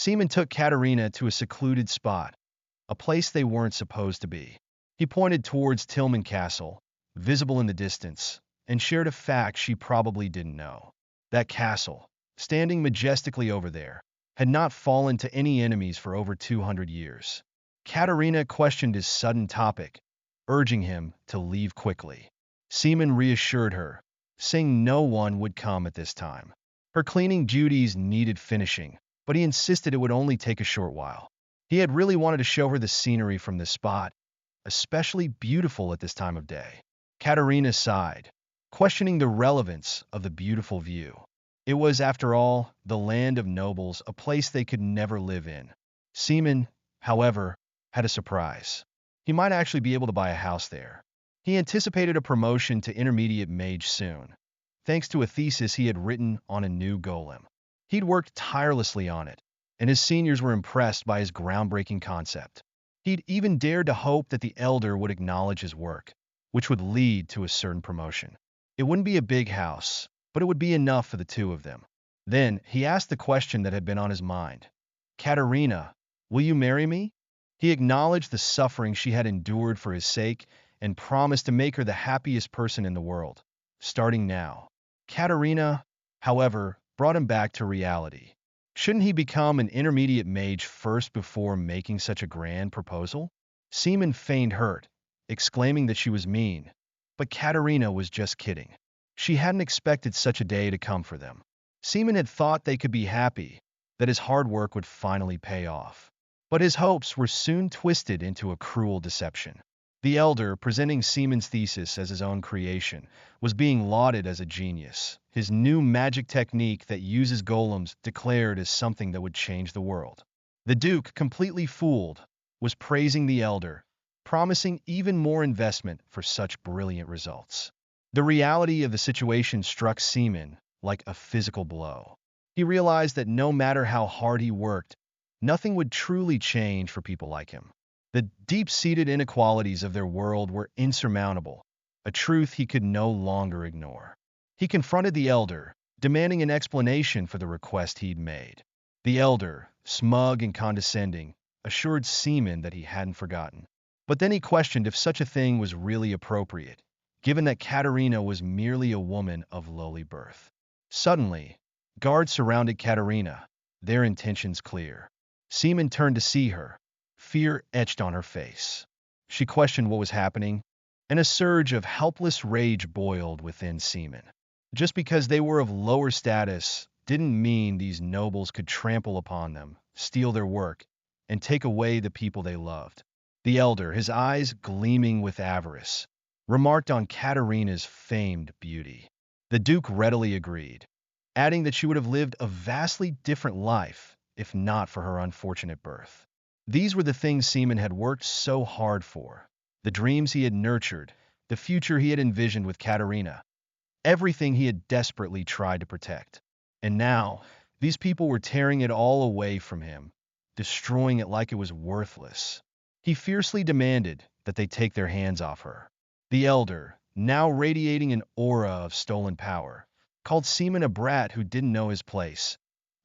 Seaman took Katerina to a secluded spot, a place they weren't supposed to be. He pointed towards Tillman Castle, visible in the distance, and shared a fact she probably didn't know. That castle, standing majestically over there, had not fallen to any enemies for over 200 years. Katerina questioned his sudden topic, urging him to leave quickly. Seaman reassured her, saying no one would come at this time. Her cleaning duties needed finishing, but he insisted it would only take a short while. He had really wanted to show her the scenery from this spot, especially beautiful at this time of day. Katerina sighed, questioning the relevance of the beautiful view. It was, after all, the land of nobles, a place they could never live in. Seaman, however, had a surprise. He might actually be able to buy a house there. He anticipated a promotion to intermediate mage soon, thanks to a thesis he had written on a new golem. He'd worked tirelessly on it, and his seniors were impressed by his groundbreaking concept. He'd even dared to hope that the elder would acknowledge his work, which would lead to a certain promotion. It wouldn't be a big house, but it would be enough for the two of them. Then he asked the question that had been on his mind. Katerina, will you marry me? He acknowledged the suffering she had endured for his sake and promised to make her the happiest person in the world, starting now. Katerina, however, brought him back to reality. Shouldn't he become an intermediate mage first before making such a grand proposal? Seaman feigned hurt, exclaiming that she was mean, but Katerina was just kidding. She hadn't expected such a day to come for them. Seaman had thought they could be happy, that his hard work would finally pay off. But his hopes were soon twisted into a cruel deception. The elder, presenting Seaman's thesis as his own creation, was being lauded as a genius. His new magic technique that uses golems declared as something that would change the world. The Duke, completely fooled, was praising the elder, promising even more investment for such brilliant results. The reality of the situation struck Seaman like a physical blow. He realized that no matter how hard he worked, nothing would truly change for people like him. The deep-seated inequalities of their world were insurmountable, a truth he could no longer ignore. He confronted the elder, demanding an explanation for the request he'd made. The elder, smug and condescending, assured Seaman that he hadn't forgotten. But then he questioned if such a thing was really appropriate, given that Katerina was merely a woman of lowly birth. Suddenly, guards surrounded Katerina, their intentions clear. Seaman turned to see her, fear etched on her face. She questioned what was happening, and a surge of helpless rage boiled within Seaman. Just because they were of lower status didn't mean these nobles could trample upon them, steal their work, and take away the people they loved. The elder, his eyes gleaming with avarice, remarked on Katerina's famed beauty. The Duke readily agreed, adding that she would have lived a vastly different life if not for her unfortunate birth. These were the things Seaman had worked so hard for, the dreams he had nurtured, the future he had envisioned with Katerina, everything he had desperately tried to protect. And now, these people were tearing it all away from him, destroying it like it was worthless. He fiercely demanded that they take their hands off her. The elder, now radiating an aura of stolen power, called Seaman a brat who didn't know his place,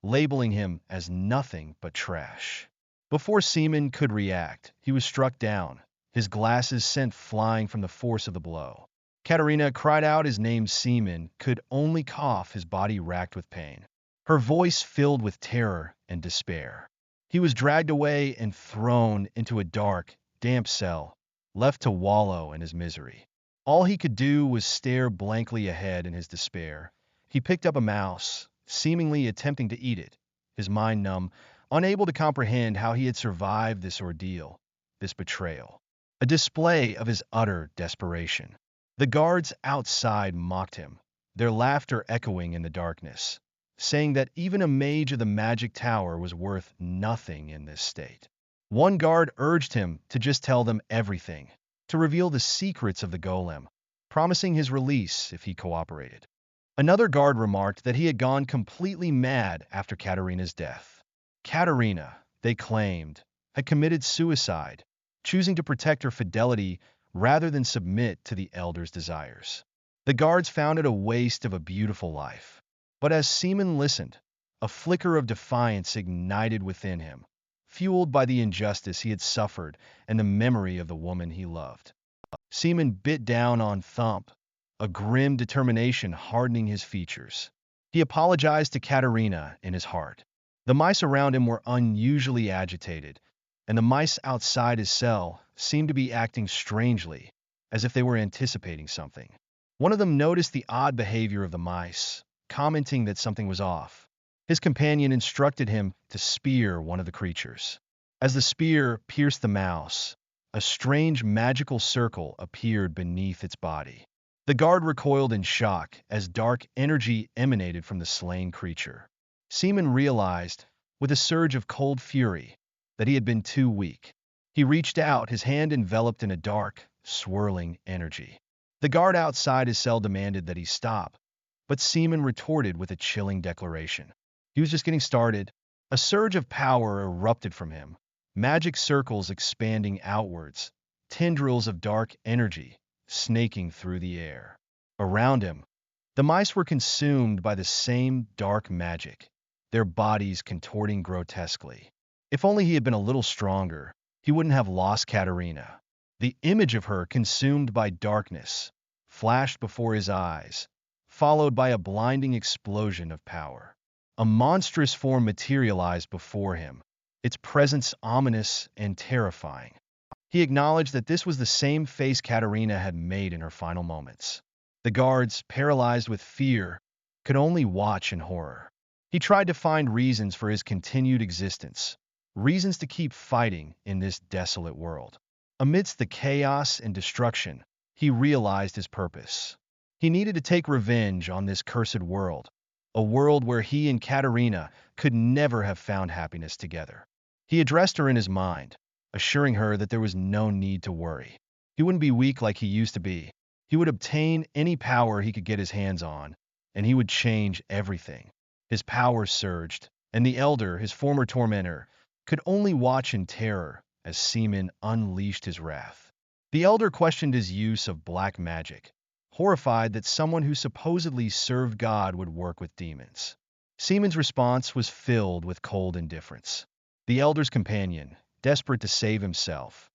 labeling him as nothing but trash. Before Seaman could react, he was struck down, his glasses sent flying from the force of the blow. Katerina cried out his name. Seaman could only cough, his body racked with pain. Her voice filled with terror and despair. He was dragged away and thrown into a dark, damp cell, left to wallow in his misery. All he could do was stare blankly ahead in his despair. He picked up a mouse, seemingly attempting to eat it, his mind numb, unable to comprehend how he had survived this ordeal, this betrayal. A display of his utter desperation. The guards outside mocked him, their laughter echoing in the darkness, saying that even a mage of the magic tower was worth nothing in this state. One guard urged him to just tell them everything, to reveal the secrets of the golem, promising his release if he cooperated. Another guard remarked that he had gone completely mad after Katerina's death. Katerina, they claimed, had committed suicide, choosing to protect her fidelity rather than submit to the elder's desires. The guards found it a waste of a beautiful life. But as Seaman listened, A flicker of defiance ignited within him, fueled by the injustice he had suffered and the memory of the woman he loved. Seaman bit down on Thump, a grim determination hardening his features. He apologized to Katerina in his heart. The mice around him were unusually agitated, and the mice outside his cell seemed to be acting strangely, as if they were anticipating something. One of them noticed the odd behavior of the mice, commenting that something was off. His companion instructed him to spear one of the creatures. As the spear pierced the mouse, a strange magical circle appeared beneath its body. The guard recoiled in shock as dark energy emanated from the slain creature. Seaman realized, with a surge of cold fury, that he had been too weak. He reached out, his hand enveloped in a dark, swirling energy. The guard outside his cell demanded that he stop, but Seaman retorted with a chilling declaration. He was just getting started. A surge of power erupted from him, magic circles expanding outwards, tendrils of dark energy snaking through the air. Around him, the mice were consumed by the same dark magic, their bodies contorting grotesquely. If only he had been a little stronger, he wouldn't have lost Katerina. The image of her consumed by darkness flashed before his eyes, followed by a blinding explosion of power. A monstrous form materialized before him, its presence ominous and terrifying. He acknowledged that this was the same face Katerina had made in her final moments. The guards, paralyzed with fear, could only watch in horror. He tried to find reasons for his continued existence, reasons to keep fighting in this desolate world. Amidst the chaos and destruction, he realized his purpose. He needed to take revenge on this cursed world, a world where he and Katerina could never have found happiness together. He addressed her in his mind, assuring her that there was no need to worry. He wouldn't be weak like he used to be. He would obtain any power he could get his hands on, and he would change everything. His powers surged, and the Elder, his former tormentor, could only watch in terror as Seaman unleashed his wrath. The Elder questioned his use of black magic, horrified that someone who supposedly served God would work with demons. Seaman's response was filled with cold indifference. The Elder's companion, desperate to save himself,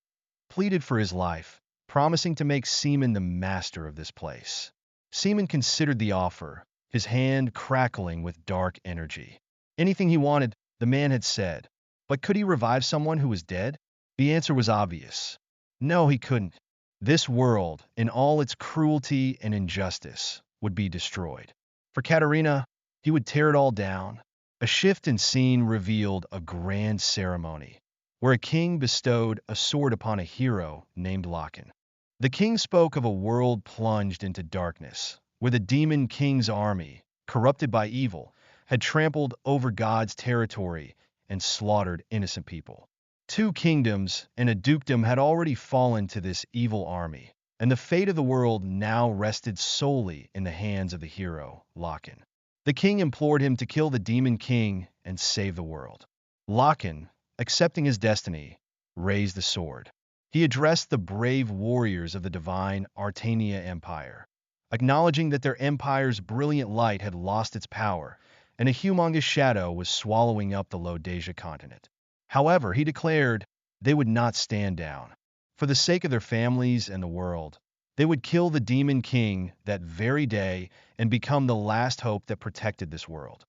pleaded for his life, promising to make Seaman the master of this place. Seaman considered the offer, his hand crackling with dark energy. Anything he wanted, the man had said. But could he revive someone who was dead? The answer was obvious. No, he couldn't. This world, in all its cruelty and injustice, would be destroyed. For Katerina, he would tear it all down. A shift in scene revealed a grand ceremony, where a king bestowed a sword upon a hero named Loken. The king spoke of a world plunged into darkness, where the demon king's army, corrupted by evil, had trampled over God's territory and slaughtered innocent people. 2 kingdoms and a dukedom had already fallen to this evil army, and the fate of the world now rested solely in the hands of the hero, Loken. The king implored him to kill the demon king and save the world. Loken, accepting his destiny, raised the sword. He addressed the brave warriors of the divine Artania Empire, acknowledging that their empire's brilliant light had lost its power, and a humongous shadow was swallowing up the Lodasia continent. However, he declared they would not stand down. For the sake of their families and the world, they would kill the demon king that very day and become the last hope that protected this world.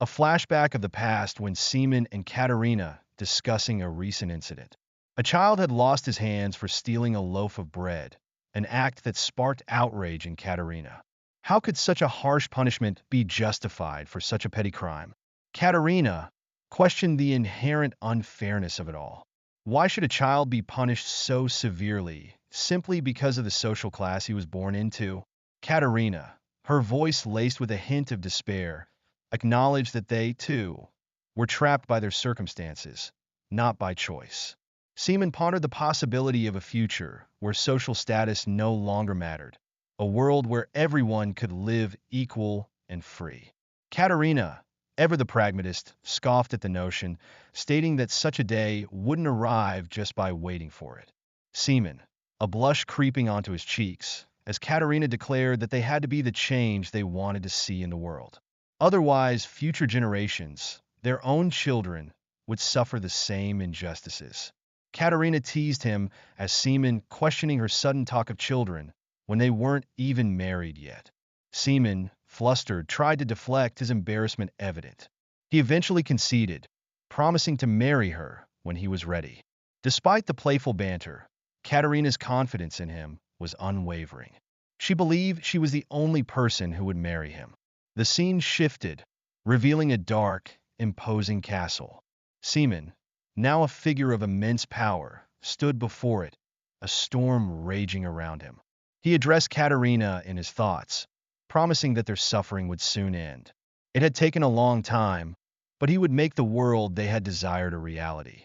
A flashback of the past when Seaman and Katerina discussing a recent incident. A child had lost his hands for stealing a loaf of bread, an act that sparked outrage in Katerina. How could such a harsh punishment be justified for such a petty crime? Katerina questioned the inherent unfairness of it all. Why should a child be punished so severely simply because of the social class he was born into? Katerina, her voice laced with a hint of despair, acknowledged that they, too, were trapped by their circumstances, not by choice. Seaman pondered the possibility of a future where social status no longer mattered, a world where everyone could live equal and free. Katerina, ever the pragmatist, scoffed at the notion, stating that such a day wouldn't arrive just by waiting for it. Seaman, a blush creeping onto his cheeks, as Katerina declared that they had to be the change they wanted to see in the world. Otherwise, future generations, their own children, would suffer the same injustices. Katerina teased him as Seaman questioning her sudden talk of children when they weren't even married yet. Seaman, flustered, tried to deflect, his embarrassment evident. He eventually conceded, promising to marry her when he was ready. Despite the playful banter, Katerina's confidence in him was unwavering. She believed she was the only person who would marry him. The scene shifted, revealing a dark, imposing castle. Seaman, now a figure of immense power, stood before it, a storm raging around him. He addressed Katerina in his thoughts, promising that their suffering would soon end. It had taken a long time, but he would make the world they had desired a reality.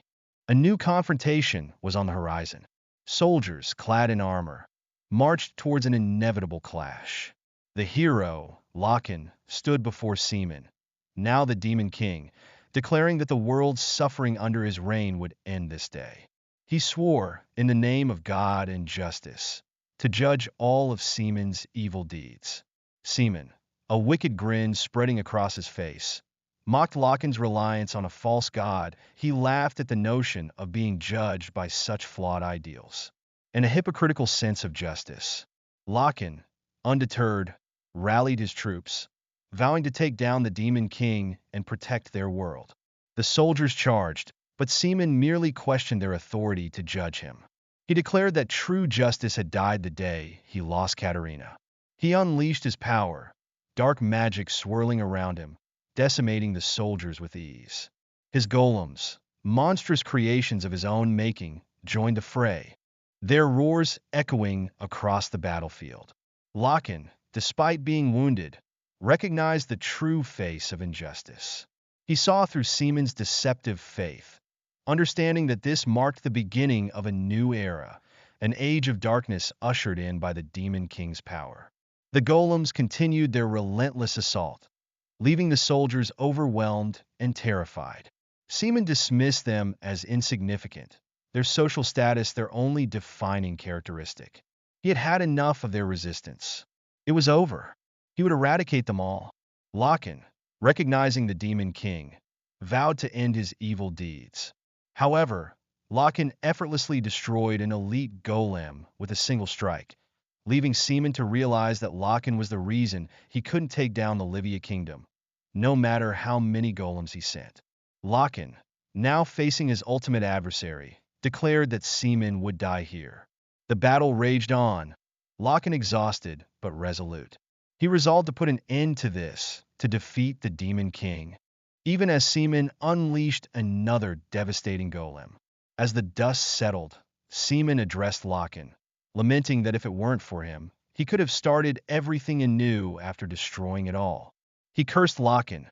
A new confrontation was on the horizon. Soldiers, clad in armor, marched towards an inevitable clash. The hero, Loken, stood before Seaman, now the Demon King, declaring that the world's suffering under his reign would end this day. He swore, in the name of God and justice, to judge all of Seaman's evil deeds. Seaman, a wicked grin spreading across his face, mocked Loken's reliance on a false god. He laughed at the notion of being judged by such flawed ideals and a hypocritical sense of justice. Loken, undeterred, rallied his troops, vowing to take down the Demon King and protect their world. The soldiers charged, but Seaman merely questioned their authority to judge him. He declared that true justice had died the day he lost Katerina. He unleashed his power, dark magic swirling around him, decimating the soldiers with ease. His golems, monstrous creations of his own making, joined the fray, their roars echoing across the battlefield. Loken, despite being wounded, recognized the true face of injustice. He saw through Seaman's deceptive faith, understanding that this marked the beginning of a new era, an age of darkness ushered in by the Demon King's power. The golems continued their relentless assault, leaving the soldiers overwhelmed and terrified. Seaman dismissed them as insignificant, their social status their only defining characteristic. He had had enough of their resistance. It was over. He would eradicate them all. Loken, recognizing the Demon King, vowed to end his evil deeds. However, Loken effortlessly destroyed an elite golem with a single strike, leaving Seaman to realize that Loken was the reason he couldn't take down the Livia Kingdom, no matter how many golems he sent. Loken, now facing his ultimate adversary, declared that Seaman would die here. The battle raged on, Loken exhausted but resolute. He resolved to put an end to this, to defeat the Demon King, even as Seaman unleashed another devastating golem. As the dust settled, Seaman addressed Loken, lamenting that if it weren't for him, he could have started everything anew after destroying it all. He cursed Loken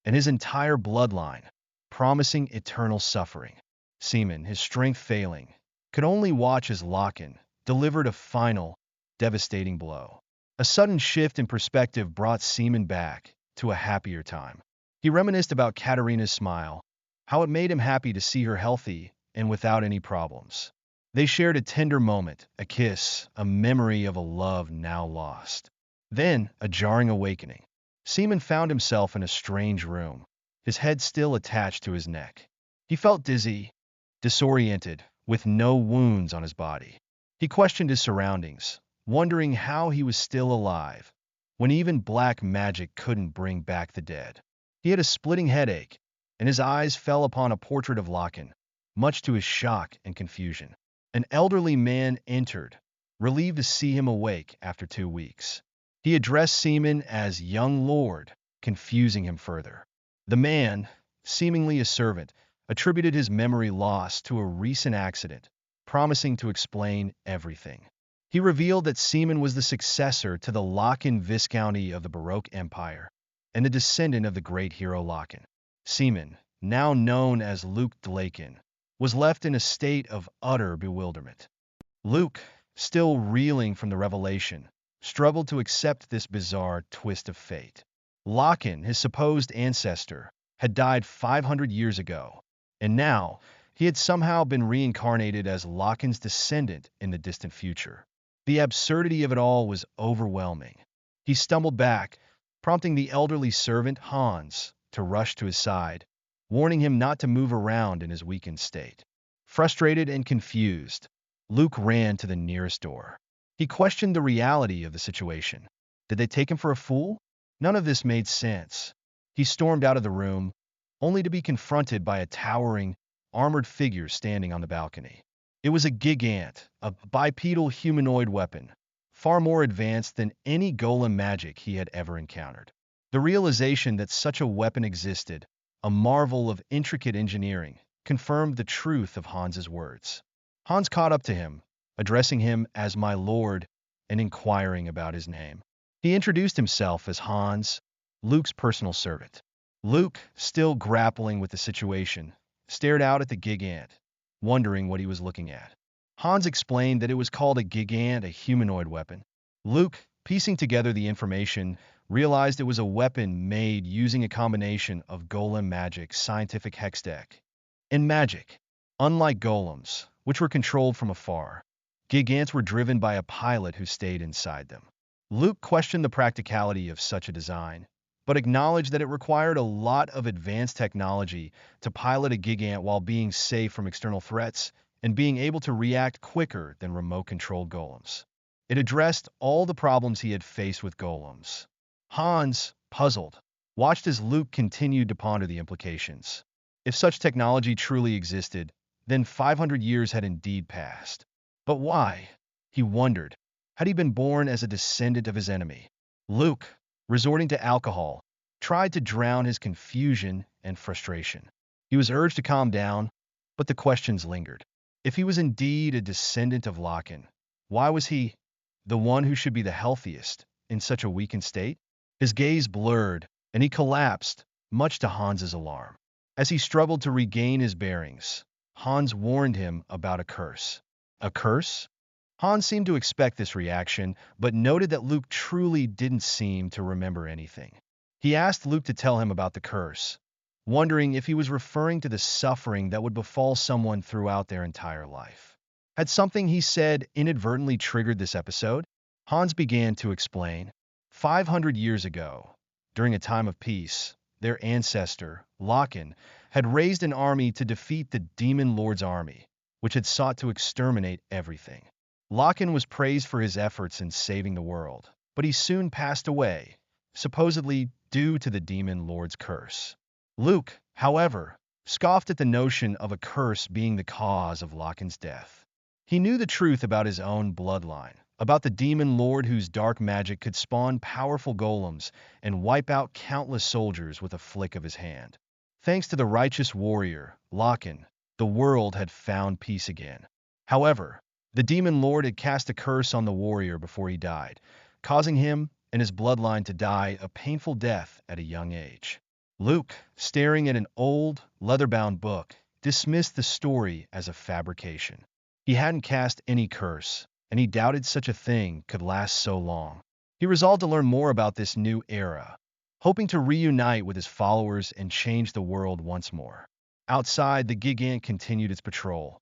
and his entire bloodline, promising eternal suffering. Seaman, his strength failing, could only watch as Loken delivered a final, devastating blow. A sudden shift in perspective brought Seaman back to a happier time. He reminisced about Katerina's smile, how it made him happy to see her healthy and without any problems. They shared a tender moment, a kiss, a memory of a love now lost. Then, a jarring awakening. Seaman found himself in a strange room, his head still attached to his neck. He felt dizzy, disoriented, with no wounds on his body. He questioned his surroundings, wondering how he was still alive, when even black magic couldn't bring back the dead. He had a splitting headache, and his eyes fell upon a portrait of Loken, much to his shock and confusion. An elderly man entered, relieved to see him awake after 2 weeks. He addressed Seaman as young lord, confusing him further. The man, seemingly a servant, attributed his memory loss to a recent accident, promising to explain everything. He revealed that Seaman was the successor to the Loken Viscounty of the Baroque Empire and the descendant of the great hero Loken. Seaman, now known as Luke Dlaken, was left in a state of utter bewilderment. Luke, still reeling from the revelation, struggled to accept this bizarre twist of fate. Loken, his supposed ancestor, had died 500 years ago, and now he had somehow been reincarnated as Loken's descendant in the distant future. The absurdity of it all was overwhelming. He stumbled back, prompting the elderly servant, Hans, to rush to his side, warning him not to move around in his weakened state. Frustrated and confused, Luke ran to the nearest door. He questioned the reality of the situation. Did they take him for a fool? None of this made sense. He stormed out of the room, only to be confronted by a towering, armored figure standing on the balcony. It was a gigant, a bipedal humanoid weapon, far more advanced than any golem magic he had ever encountered. The realization that such a weapon existed, a marvel of intricate engineering, confirmed the truth of Hans's words. Hans caught up to him, addressing him as my lord and inquiring about his name. He introduced himself as Hans, Luke's personal servant. Luke, still grappling with the situation, stared out at the gigant, wondering what he was looking at. Hans explained that it was called a gigant, a humanoid weapon. Luke, piecing together the information, realized it was a weapon made using a combination of golem magic, scientific hextech, and magic. Unlike golems, which were controlled from afar, gigants were driven by a pilot who stayed inside them. Luke questioned the practicality of such a design, but acknowledged that it required a lot of advanced technology to pilot a gigant while being safe from external threats and being able to react quicker than remote-controlled golems. It addressed all the problems he had faced with golems. Hans, puzzled, watched as Luke continued to ponder the implications. If such technology truly existed, then 500 years had indeed passed. But why? He wondered. Had he been born as a descendant of his enemy? Luke, resorting to alcohol, tried to drown his confusion and frustration. He was urged to calm down, but the questions lingered. If he was indeed a descendant of Loken, why was he, the one who should be the healthiest, in such a weakened state? His gaze blurred, and he collapsed, much to Hans's alarm. As he struggled to regain his bearings, Hans warned him about a curse. A curse? Hans seemed to expect this reaction, but noted that Luke truly didn't seem to remember anything. He asked Luke to tell him about the curse, wondering if he was referring to the suffering that would befall someone throughout their entire life. Had something he said inadvertently triggered this episode? Hans began to explain. 500 years ago, during a time of peace, their ancestor, Loken, had raised an army to defeat the Demon Lord's army, which had sought to exterminate everything. Loken was praised for his efforts in saving the world, but he soon passed away, supposedly due to the Demon Lord's curse. Luke, however, scoffed at the notion of a curse being the cause of Loken's death. He knew the truth about his own bloodline, about the Demon Lord whose dark magic could spawn powerful golems and wipe out countless soldiers with a flick of his hand. Thanks to the righteous warrior, Loken, the world had found peace again. However, the Demon Lord had cast a curse on the warrior before he died, causing him and his bloodline to die a painful death at a young age. Luke, staring at an old, leather-bound book, dismissed the story as a fabrication. He hadn't cast any curse, and he doubted such a thing could last so long. He resolved to learn more about this new era, hoping to reunite with his followers and change the world once more. Outside, the gigant continued its patrol,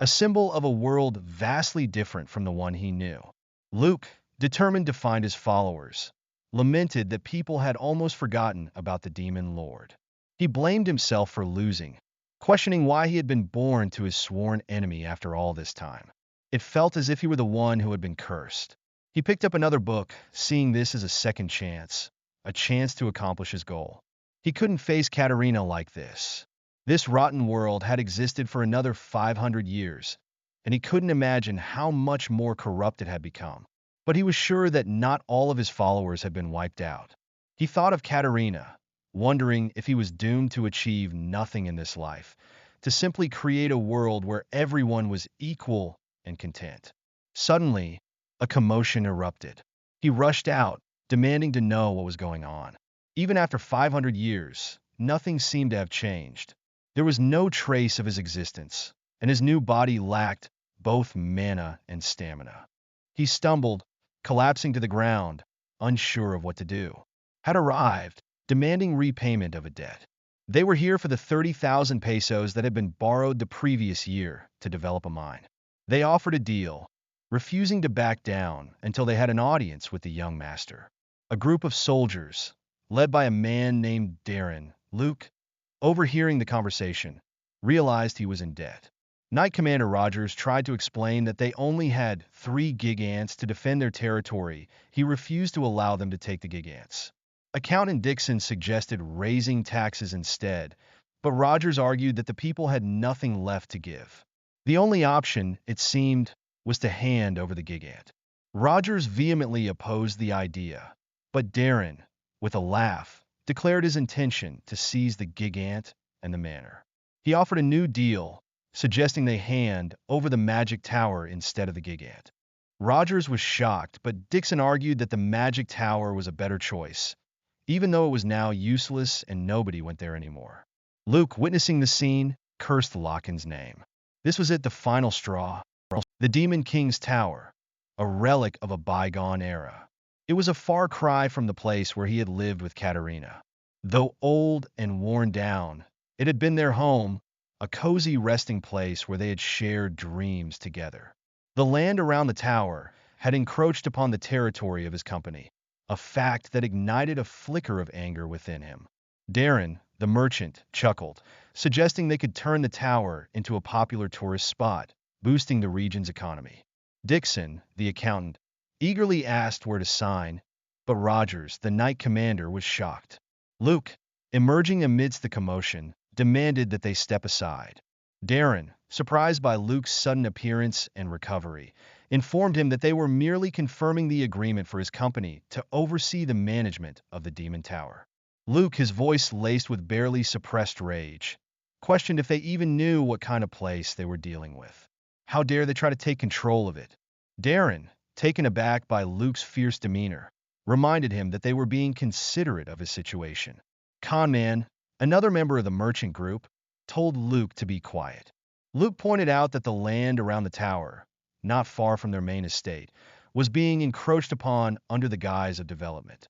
a symbol of a world vastly different from the one he knew. Luke, determined to find his followers, lamented that people had almost forgotten about the Demon Lord. He blamed himself for losing, questioning why he had been born to his sworn enemy after all this time. It felt as if he were the one who had been cursed. He picked up another book, seeing this as a second chance, a chance to accomplish his goal. He couldn't face Katerina like this. This rotten world had existed for another 500 years, and he couldn't imagine how much more corrupt it had become. But he was sure that not all of his followers had been wiped out. He thought of Katerina, wondering if he was doomed to achieve nothing in this life, to simply create a world where everyone was equal and content. Suddenly, a commotion erupted. He rushed out, demanding to know what was going on. Even after 500 years, nothing seemed to have changed. There was no trace of his existence, and his new body lacked both mana and stamina. He stumbled, collapsing to the ground, unsure of what to do. Had arrived, demanding repayment of a debt. They were here for the 30,000 pesos that had been borrowed the previous year to develop a mine. They offered a deal, refusing to back down until they had an audience with the young master. A group of soldiers, led by a man named Darren. Luke, overhearing the conversation, realized he was in debt. Knight Commander Rogers tried to explain that they only had 3 gigants to defend their territory. He refused to allow them to take the gigants. Accountant Dixon suggested raising taxes instead, but Rogers argued that the people had nothing left to give. The only option, it seemed, was to hand over the gigant. Rogers vehemently opposed the idea, but Darren, with a laugh, declared his intention to seize the gigant and the manor. He offered a new deal, suggesting they hand over the magic tower instead of the gigant. Rogers was shocked, but Dixon argued that the magic tower was a better choice, even though it was now useless and nobody went there anymore. Luke, witnessing the scene, cursed Locken's name. This was it, the final straw. The Demon King's Tower, a relic of a bygone era. It was a far cry from the place where he had lived with Katerina. Though old and worn down, it had been their home, a cozy resting place where they had shared dreams together. The land around the tower had encroached upon the territory of his company, a fact that ignited a flicker of anger within him. Darren, the merchant, chuckled, suggesting they could turn the tower into a popular tourist spot, boosting the region's economy. Dixon, the accountant, eagerly asked where to sign, but Rogers, the knight commander, was shocked. Luke, emerging amidst the commotion, demanded that they step aside. Darren, surprised by Luke's sudden appearance and recovery, informed him that they were merely confirming the agreement for his company to oversee the management of the Demon Tower. Luke, his voice laced with barely suppressed rage, questioned if they even knew what kind of place they were dealing with. How dare they try to take control of it? Darren, taken aback by Luke's fierce demeanor, reminded him that they were being considerate of his situation. Conman, another member of the merchant group, told Luke to be quiet. Luke pointed out that the land around the tower, not far from their main estate, was being encroached upon under the guise of development.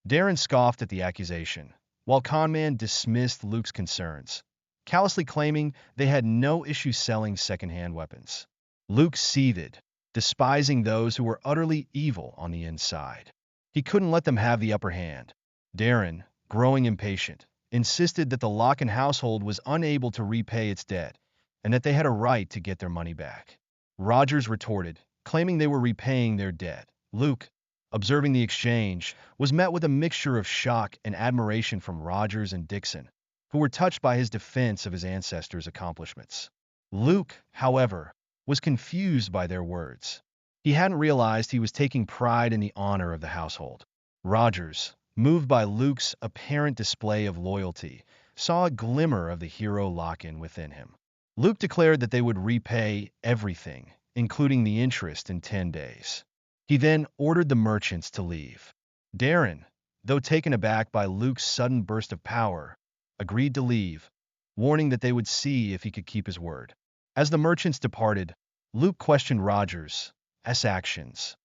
Darren scoffed at the accusation, while Conman dismissed Luke's concerns, callously claiming they had no issue selling secondhand weapons. Luke seethed, despising those who were utterly evil on the inside. He couldn't let them have the upper hand. Darren, growing impatient, insisted that the Locken household was unable to repay its debt, and that they had a right to get their money back. Rogers retorted, claiming they were repaying their debt. Luke, observing the exchange, was met with a mixture of shock and admiration from Rogers and Dixon, who were touched by his defense of his ancestors' accomplishments. Luke, however, was confused by their words. He hadn't realized he was taking pride in the honor of the household. Rogers, moved by Luke's apparent display of loyalty, saw a glimmer of the hero Locken within him. Luke declared that they would repay everything, including the interest, in 10 days. He then ordered the merchants to leave. Darren, though taken aback by Luke's sudden burst of power, agreed to leave, warning that they would see if he could keep his word. As the merchants departed, Luke questioned Rogers' actions,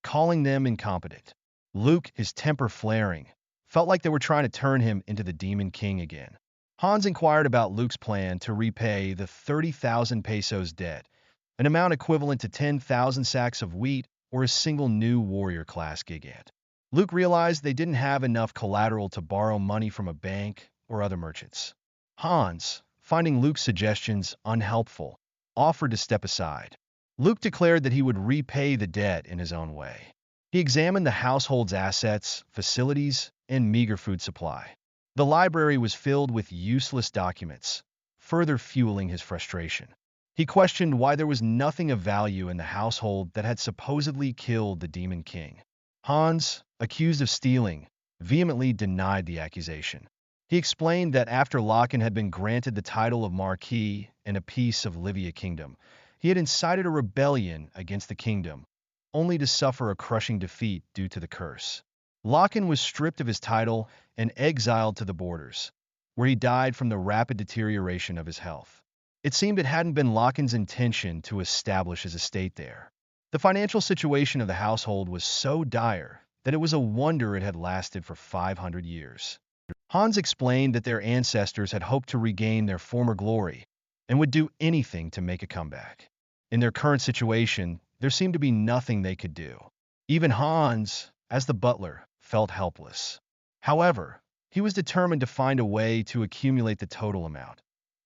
calling them incompetent. Luke, his temper flaring, felt like they were trying to turn him into the Demon King again. Hans inquired about Luke's plan to repay the 30,000 pesos debt, an amount equivalent to 10,000 sacks of wheat or a single new warrior-class gigant. Luke realized they didn't have enough collateral to borrow money from a bank or other merchants. Hans, finding Luke's suggestions unhelpful, offered to step aside. Luke declared that he would repay the debt in his own way. He examined the household's assets, facilities, and meager food supply. The library was filled with useless documents, further fueling his frustration. He questioned why there was nothing of value in the household that had supposedly killed the Demon King. Hans, accused of stealing, vehemently denied the accusation. He explained that after Locken had been granted the title of Marquis and a piece of Livia Kingdom, he had incited a rebellion against the kingdom, only to suffer a crushing defeat due to the curse. Locken was stripped of his title and exiled to the borders, where he died from the rapid deterioration of his health. It seemed it hadn't been Locken's intention to establish his estate there. The financial situation of the household was so dire that it was a wonder it had lasted for 500 years. Hans explained that their ancestors had hoped to regain their former glory and would do anything to make a comeback. In their current situation, there seemed to be nothing they could do. Even Hans, as the butler, felt helpless. However, He was determined to find a way to accumulate the total amount,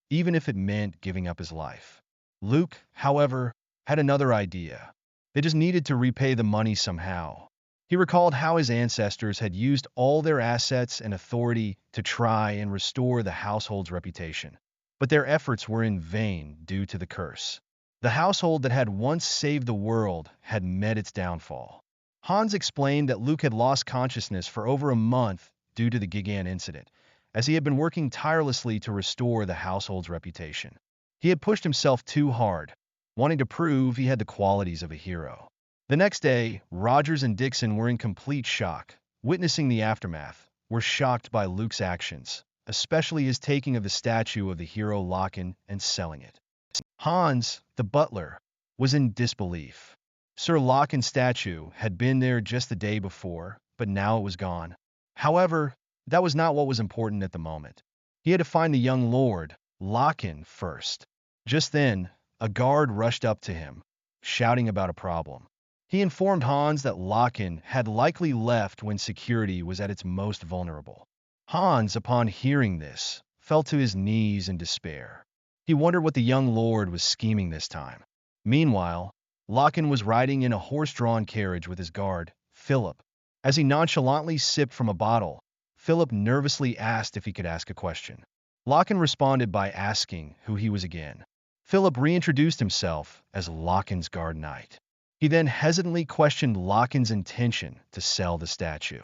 even if it meant giving up his life. Luke, however, had another idea. They just needed to repay the money somehow. He recalled how his ancestors had used all their assets and authority to try and restore the household's reputation. But their efforts were in vain due to the curse. The household that had once saved the world had met its downfall. Hans explained that Luke had lost consciousness for over a month due to the Gigan incident, as he had been working tirelessly to restore the household's reputation. He had pushed himself too hard, wanting to prove he had the qualities of a hero. The next day, Rogers and Dixon were in complete shock. Witnessing the aftermath, were shocked by Luke's actions, especially his taking of the statue of the hero Locken and selling it. Hans, the butler, was in disbelief. Sir Locken's statue had been there just the day before, but now it was gone. However, that was not what was important at the moment. He had to find the young lord, Locken, first. Just then, a guard rushed up to him, shouting about a problem. He informed Hans that Locken had likely left when security was at its most vulnerable. Hans, upon hearing this, fell to his knees in despair. He wondered what the young lord was scheming this time. Meanwhile, Locken was riding in a horse-drawn carriage with his guard, Philip. As he nonchalantly sipped from a bottle, Philip nervously asked if he could ask a question. Locken responded by asking who he was again. Philip reintroduced himself as Locken's guard knight. He then hesitantly questioned Locken's intention to sell the statue.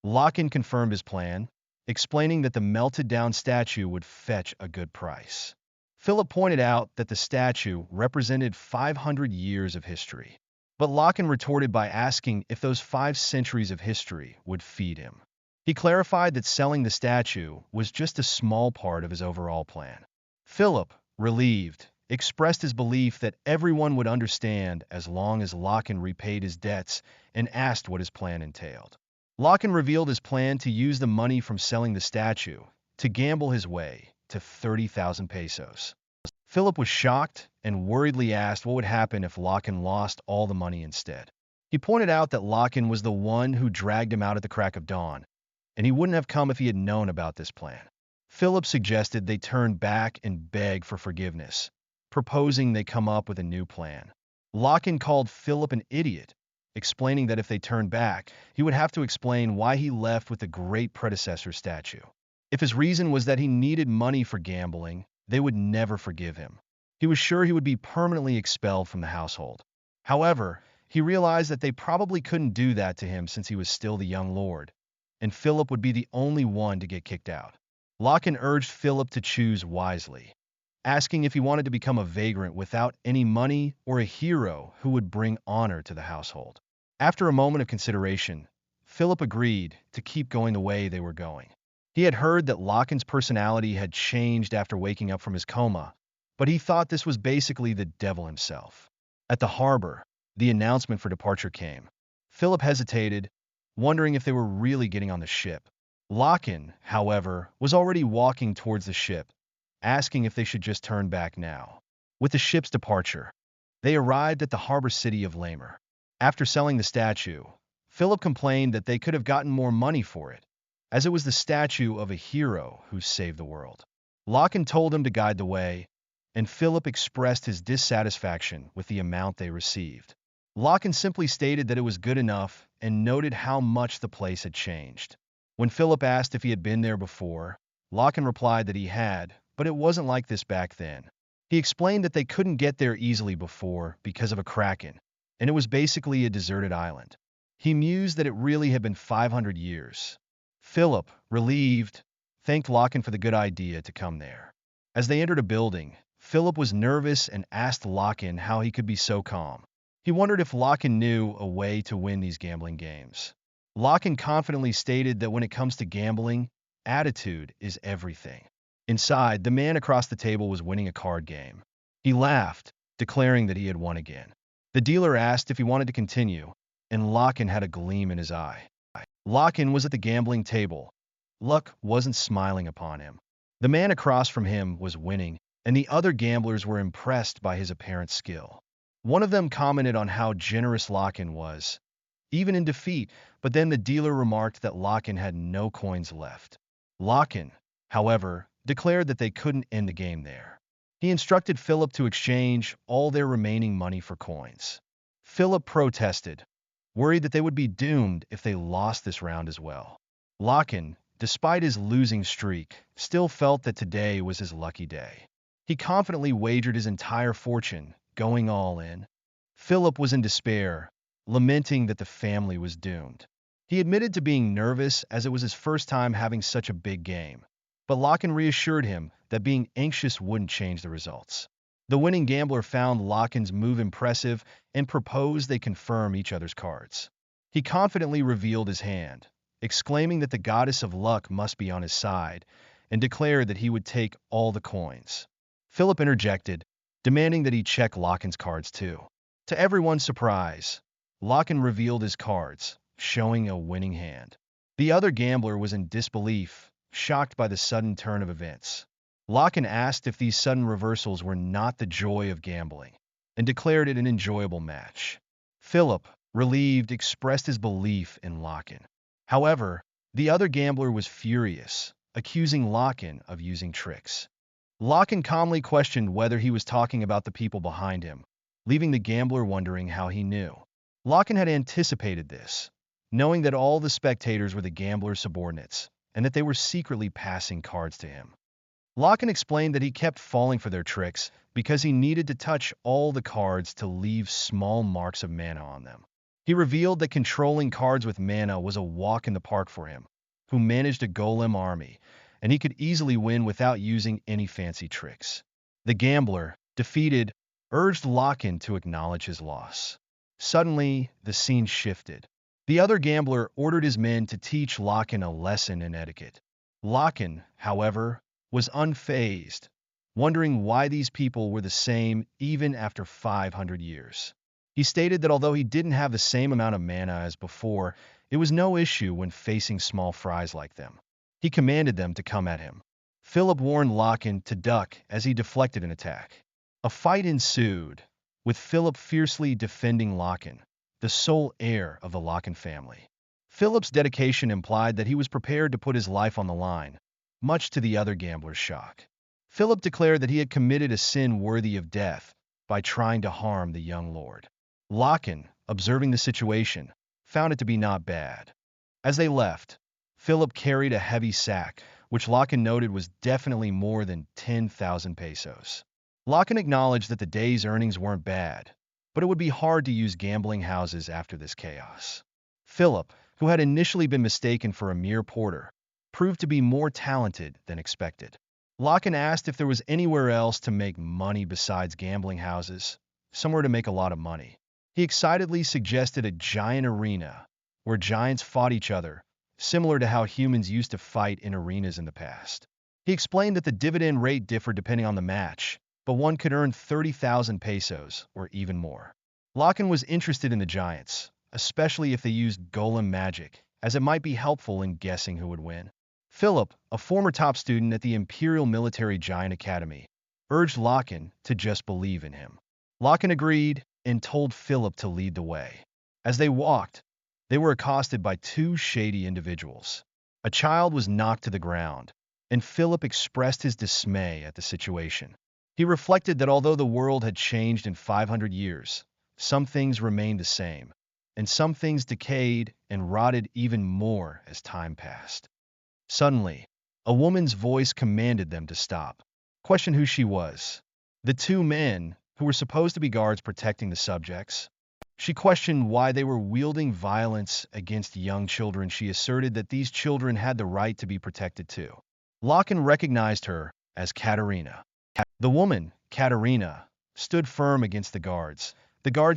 Locken confirmed his plan, explaining that the melted-down statue would fetch a good price. Philip pointed out that the statue represented 500 years of history, but Locken retorted by asking if those 5 centuries of history would feed him. He clarified that selling the statue was just a small part of his overall plan. Philip, relieved, expressed his belief that everyone would understand as long as Locken repaid his debts and asked what his plan entailed. Locken revealed his plan to use the money from selling the statue to gamble his way to 30,000 pesos. Philip was shocked and worriedly asked what would happen if Locken lost all the money instead. He pointed out that Locken was the one who dragged him out at the crack of dawn, and he wouldn't have come if he had known about this plan. Philip suggested they turn back and beg for forgiveness, proposing they come up with a new plan. Locken called Philip an idiot, explaining that if they turned back, he would have to explain why he left with the great predecessor statue. If his reason was that he needed money for gambling, they would never forgive him. He was sure he would be permanently expelled from the household. However, he realized that they probably couldn't do that to him since he was still the young lord, and Philip would be the only one to get kicked out. Locken urged Philip to choose wisely, asking if he wanted to become a vagrant without any money or a hero who would bring honor to the household. After a moment of consideration, Philip agreed to keep going the way they were going. He had heard that Locken's personality had changed after waking up from his coma, but he thought this was basically the devil himself. At the harbor, the announcement for departure came. Philip hesitated, wondering if they were really getting on the ship. Locken, however, was already walking towards the ship, asking if they should just turn back now. With the ship's departure, they arrived at the harbor city of Lamer. After selling the statue, Philip complained that they could have gotten more money for it, as it was the statue of a hero who saved the world. Locken told him to guide the way, and Philip expressed his dissatisfaction with the amount they received. Locken simply stated that it was good enough and noted how much the place had changed. When Philip asked if he had been there before, Locken replied that he had, but it wasn't like this back then. He explained that they couldn't get there easily before because of a kraken, and it was basically a deserted island. He mused that it really had been 500 years. Philip, relieved, thanked Locken for the good idea to come there. As they entered a building, Philip was nervous and asked Locken how he could be so calm. He wondered if Locken knew a way to win these gambling games. Locken confidently stated that when it comes to gambling, attitude is everything. Inside, the man across the table was winning a card game. He laughed, declaring that he had won again. The dealer asked if he wanted to continue, and Locken had a gleam in his eye. Locken was at the gambling table. Luck wasn't smiling upon him. The man across from him was winning, and the other gamblers were impressed by his apparent skill. One of them commented on how generous Locken was, even in defeat, but then the dealer remarked that Locken had no coins left. Locken, however, declared that they couldn't end the game there. He instructed Philip to exchange all their remaining money for coins. Philip protested, worried that they would be doomed if they lost this round as well. Locken, despite his losing streak, still felt that today was his lucky day. He confidently wagered his entire fortune, going all in. Philip was in despair, lamenting that the family was doomed. He admitted to being nervous as it was his first time having such a big game, but Locken reassured him that being anxious wouldn't change the results. The winning gambler found Locken's move impressive and proposed they confirm each other's cards. He confidently revealed his hand, exclaiming that the goddess of luck must be on his side, and declared that he would take all the coins. Philip interjected, demanding that he check Locken's cards too. To everyone's surprise, Locken revealed his cards, showing a winning hand. The other gambler was in disbelief, shocked by the sudden turn of events. Locken asked if these sudden reversals were not the joy of gambling, and declared it an enjoyable match. Philip, relieved, expressed his belief in Locken. However, the other gambler was furious, accusing Locken of using tricks. Locken calmly questioned whether he was talking about the people behind him, leaving the gambler wondering how he knew. Locken had anticipated this, knowing that all the spectators were the gambler's subordinates, and that they were secretly passing cards to him. Locken explained that he kept falling for their tricks because he needed to touch all the cards to leave small marks of mana on them. He revealed that controlling cards with mana was a walk in the park for him, who managed a golem army, and he could easily win without using any fancy tricks. The gambler, defeated, urged Locken to acknowledge his loss. Suddenly, the scene shifted. The other gambler ordered his men to teach Locken a lesson in etiquette. Locken, however, was unfazed, wondering why these people were the same even after 500 years. He stated that although he didn't have the same amount of mana as before, it was no issue when facing small fries like them. He commanded them to come at him. Philip warned Locken to duck as he deflected an attack. A fight ensued, with Philip fiercely defending Locken, the sole heir of the Locken family. Philip's dedication implied that he was prepared to put his life on the line, much to the other gambler's shock. Philip declared that he had committed a sin worthy of death by trying to harm the young lord. Locken, observing the situation, found it to be not bad. As they left, Philip carried a heavy sack, which Locken noted was definitely more than 10,000 pesos. Locken acknowledged that the day's earnings weren't bad, but it would be hard to use gambling houses after this chaos. Philip, who had initially been mistaken for a mere porter, proved to be more talented than expected. Locken asked if there was anywhere else to make money besides gambling houses, somewhere to make a lot of money. He excitedly suggested a giant arena, where giants fought each other, similar to how humans used to fight in arenas in the past. He explained that the dividend rate differed depending on the match, but one could earn 30,000 pesos, or even more. Locken was interested in the giants, especially if they used golem magic, as it might be helpful in guessing who would win. Philip, a former top student at the Imperial Military Giant Academy, urged Locken to just believe in him. Locken agreed and told Philip to lead the way. As they walked, they were accosted by two shady individuals. A child was knocked to the ground, and Philip expressed his dismay at the situation. He reflected that although the world had changed in 500 years, some things remained the same, and some things decayed and rotted even more as time passed. Suddenly, a woman's voice commanded them to stop. Questioned who she was. The two men, who were supposed to be guards protecting the subjects. She questioned why they were wielding violence against young children. She asserted that these children had the right to be protected too. Locken recognized her as Katerina. The woman, Katerina, stood firm against the guards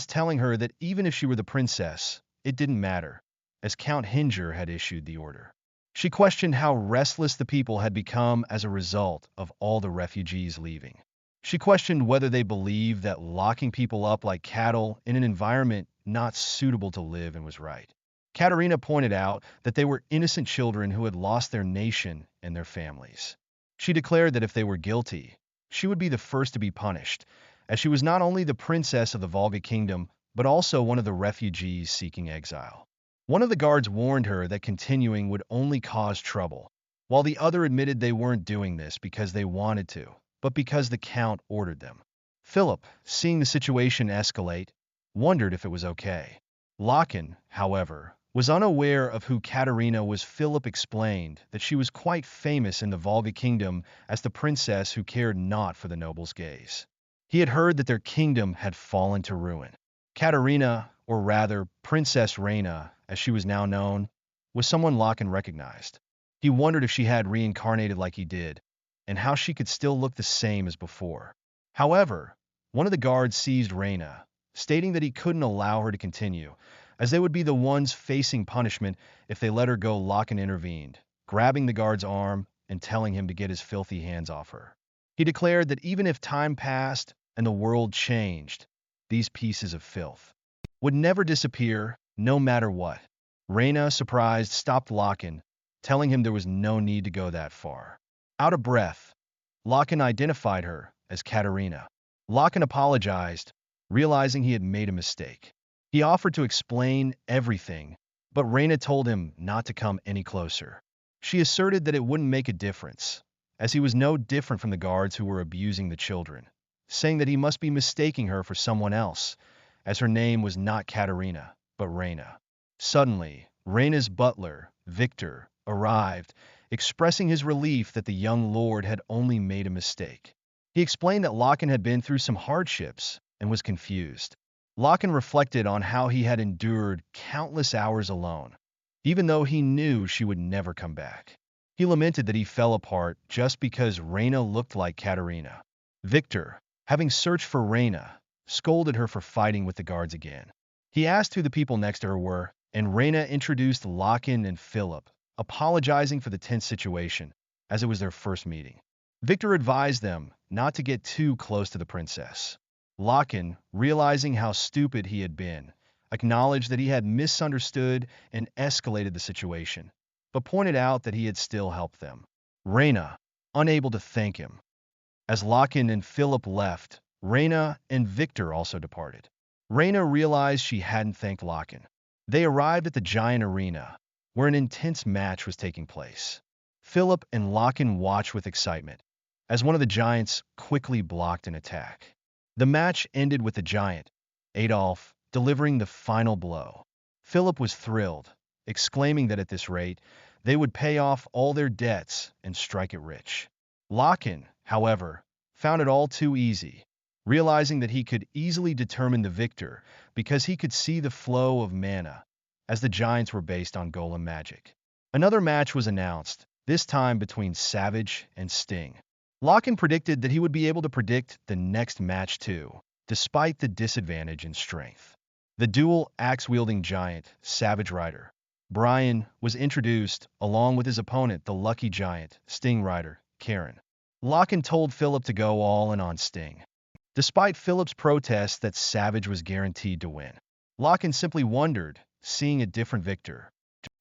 telling her that even if she were the princess, it didn't matter, as Count Hinger had issued the order. She questioned how restless the people had become as a result of all the refugees leaving. She questioned whether they believed that locking people up like cattle in an environment not suitable to live in was right. Katerina pointed out that they were innocent children who had lost their nation and their families. She declared that if they were guilty, she would be the first to be punished, as she was not only the princess of the Volga Kingdom, but also one of the refugees seeking exile. One of the guards warned her that continuing would only cause trouble, while the other admitted they weren't doing this because they wanted to, but because the Count ordered them. Philip, seeing the situation escalate, wondered if it was okay. Lachlan, however, was unaware of who Katerina was. Philip explained that she was quite famous in the Volga kingdom as the princess who cared not for the noble's gaze. He had heard that their kingdom had fallen to ruin. Katerina, or rather Princess Reina, as she was now known, was someone Lachlan recognized. He wondered if she had reincarnated like he did, and how she could still look the same as before. However, one of the guards seized Reina, stating that he couldn't allow her to continue, as they would be the ones facing punishment if they let her go. Lachlan intervened, grabbing the guard's arm and telling him to get his filthy hands off her. He declared that even if time passed and the world changed, these pieces of filth would never disappear, no matter what. Reina, surprised, stopped Lachlan, telling him there was no need to go that far. Out of breath, Lachlan identified her as Katerina. Lachlan apologized, realizing he had made a mistake. He offered to explain everything, but Reina told him not to come any closer. She asserted that it wouldn't make a difference, as he was no different from the guards who were abusing the children, saying that he must be mistaking her for someone else, as her name was not Katerina, but Reina. Suddenly, Reina's butler, Victor, arrived, expressing his relief that the young lord had only made a mistake. He explained that Lachlan had been through some hardships and was confused. Lachlan reflected on how he had endured countless hours alone, even though he knew she would never come back. He lamented that he fell apart just because Reina looked like Katerina. Victor, having searched for Reina, scolded her for fighting with the guards again. He asked who the people next to her were, and Reina introduced Lachlan and Philip, apologizing for the tense situation, as it was their first meeting. Victor advised them not to get too close to the princess. Lachlan, realizing how stupid he had been, acknowledged that he had misunderstood and escalated the situation, but pointed out that he had still helped them. Reina, unable to thank him. As Lachlan and Philip left, Reina and Victor also departed. Reina realized she hadn't thanked Lachlan. They arrived at the giant arena, where an intense match was taking place. Philip and Lachlan watched with excitement, as one of the giants quickly blocked an attack. The match ended with the giant, Adolf, delivering the final blow. Philip was thrilled, exclaiming that at this rate, they would pay off all their debts and strike it rich. Lachlan, however, found it all too easy, realizing that he could easily determine the victor because he could see the flow of mana, as the giants were based on golem magic. Another match was announced, this time between Savage and Sting. Lachlan predicted that he would be able to predict the next match too, despite the disadvantage in strength. The dual axe-wielding giant, Savage Rider, Brian, was introduced, along with his opponent, the lucky giant, Sting Rider, Karen. Lachlan told Philip to go all in on Sting. Despite Philip's protest that Savage was guaranteed to win, Lachlan simply wondered, seeing a different victor.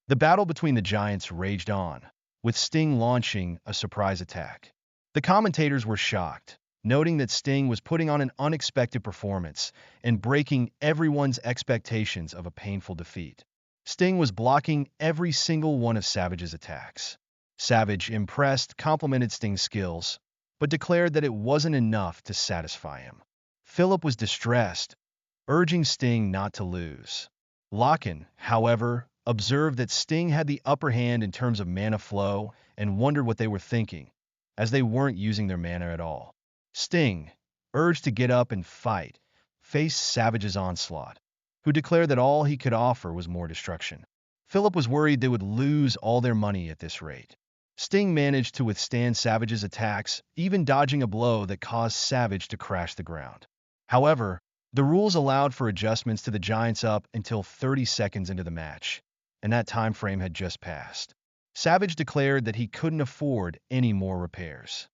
The battle between the giants raged on, with Sting launching a surprise attack. The commentators were shocked, noting that Sting was putting on an unexpected performance and breaking everyone's expectations of a painful defeat. Sting was blocking every single one of Savage's attacks. Savage, impressed, complimented Sting's skills, but declared that it wasn't enough to satisfy him. Philip was distressed, urging Sting not to lose. Lachlan, however, observed that Sting had the upper hand in terms of mana flow and wondered what they were thinking, as they weren't using their mana at all. Sting, urged to get up and fight, faced Savage's onslaught, who declared that all he could offer was more destruction. Philip was worried they would lose all their money at this rate. Sting managed to withstand Savage's attacks, even dodging a blow that caused Savage to crash the ground. However, the rules allowed for adjustments to the giants up until 30 seconds into the match, and that time frame had just passed. Savage declared that he couldn't afford any more repairs,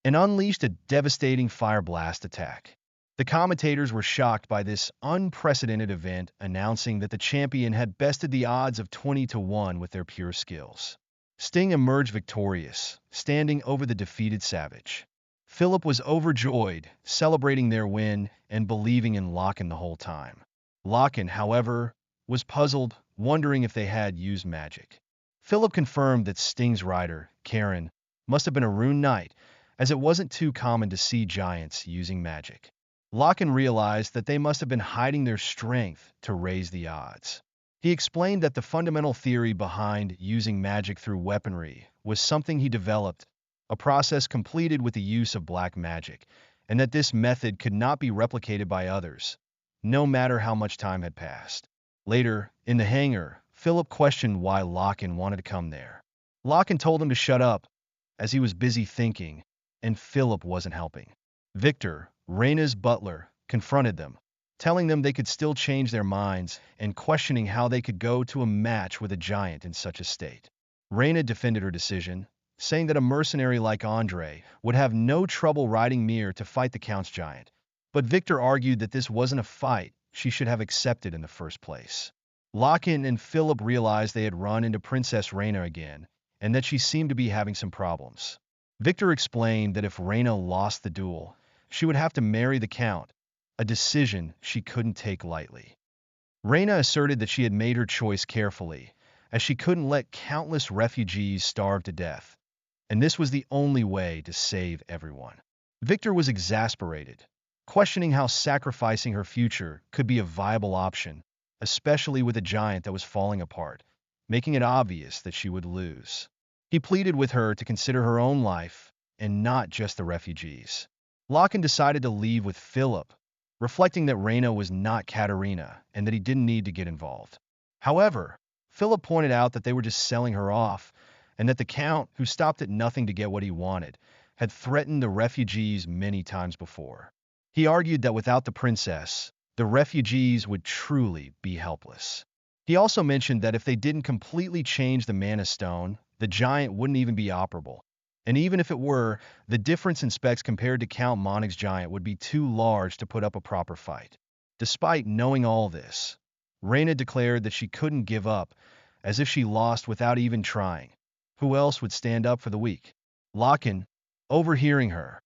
and unleashed a devastating fire blast attack. The commentators were shocked by this unprecedented event, announcing that the champion had bested the odds of 20-1 with their pure skills. Sting emerged victorious, standing over the defeated Savage. Philip was overjoyed, celebrating their win and believing in Lachlan the whole time. Lachlan, however, was puzzled, wondering if they had used magic. Philip confirmed that Sting's rider, Karen, must have been a rune knight, as it wasn't too common to see giants using magic. Lachlan realized that they must have been hiding their strength to raise the odds. He explained that the fundamental theory behind using magic through weaponry was something he developed, a process completed with the use of black magic, and that this method could not be replicated by others, no matter how much time had passed. Later, in the hangar, Philip questioned why Lachlan wanted to come there. Lachlan told him to shut up, as he was busy thinking, and Philip wasn't helping. Victor, Reyna's butler, confronted them, telling them they could still change their minds and questioning how they could go to a match with a giant in such a state. Reyna defended her decision, saying that a mercenary like Andre would have no trouble riding Mir to fight the Count's giant. But Victor argued that this wasn't a fight she should have accepted in the first place. Lachlan and Philip realized they had run into Princess Reyna again, and that she seemed to be having some problems. Victor explained that if Reyna lost the duel, she would have to marry the Count, a decision she couldn't take lightly. Reyna asserted that she had made her choice carefully, as she couldn't let countless refugees starve to death, and this was the only way to save everyone. Victor was exasperated, questioning how sacrificing her future could be a viable option, especially with a giant that was falling apart, making it obvious that she would lose. He pleaded with her to consider her own life and not just the refugees. Lachlan decided to leave with Philip, reflecting that Reyna was not Katerina and that he didn't need to get involved. However, Philip pointed out that they were just selling her off, and that the Count, who stopped at nothing to get what he wanted, had threatened the refugees many times before. He argued that without the princess, the refugees would truly be helpless. He also mentioned that if they didn't completely change the Mana Stone, the giant wouldn't even be operable. And even if it were, the difference in specs compared to Count Monig's giant would be too large to put up a proper fight. Despite knowing all this, Reyna declared that she couldn't give up, as if she lost without even trying. Who else would stand up for the weak? Lachlan, overhearing her,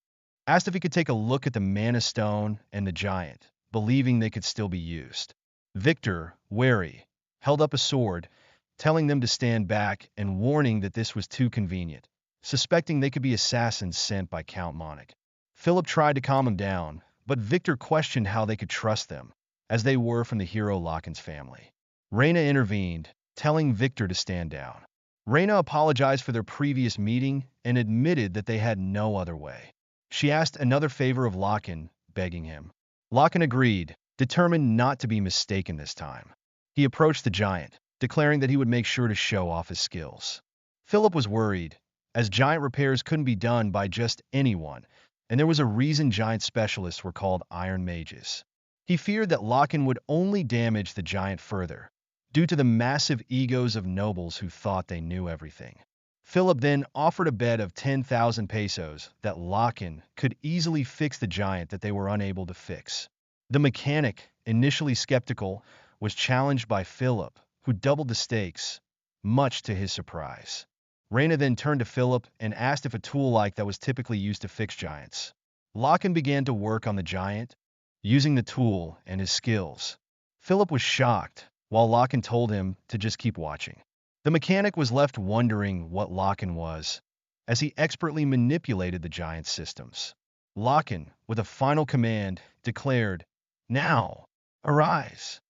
asked if he could take a look at the Mana Stone and the giant, believing they could still be used. Victor, wary, held up a sword, telling them to stand back and warning that this was too convenient, suspecting they could be assassins sent by Count Monig. Philip tried to calm him down, but Victor questioned how they could trust them, as they were from the hero Lachlan's family. Reyna intervened, telling Victor to stand down. Reyna apologized for their previous meeting and admitted that they had no other way. She asked another favor of Lachlan, begging him. Lachlan agreed, determined not to be mistaken this time. He approached the giant, declaring that he would make sure to show off his skills. Philip was worried, as giant repairs couldn't be done by just anyone, and there was a reason giant specialists were called Iron Mages. He feared that Lachlan would only damage the giant further, due to the massive egos of nobles who thought they knew everything. Philip then offered a bet of 10,000 pesos that Lachlan could easily fix the giant that they were unable to fix. The mechanic, initially skeptical, was challenged by Philip, who doubled the stakes, much to his surprise. Reyna then turned to Philip and asked if a tool like that was typically used to fix giants. Lachlan began to work on the giant, using the tool and his skills. Philip was shocked, while Lachlan told him to just keep watching. The mechanic was left wondering what Lachlan was, as he expertly manipulated the giant's systems. Lachlan, with a final command, declared, "Now, arise."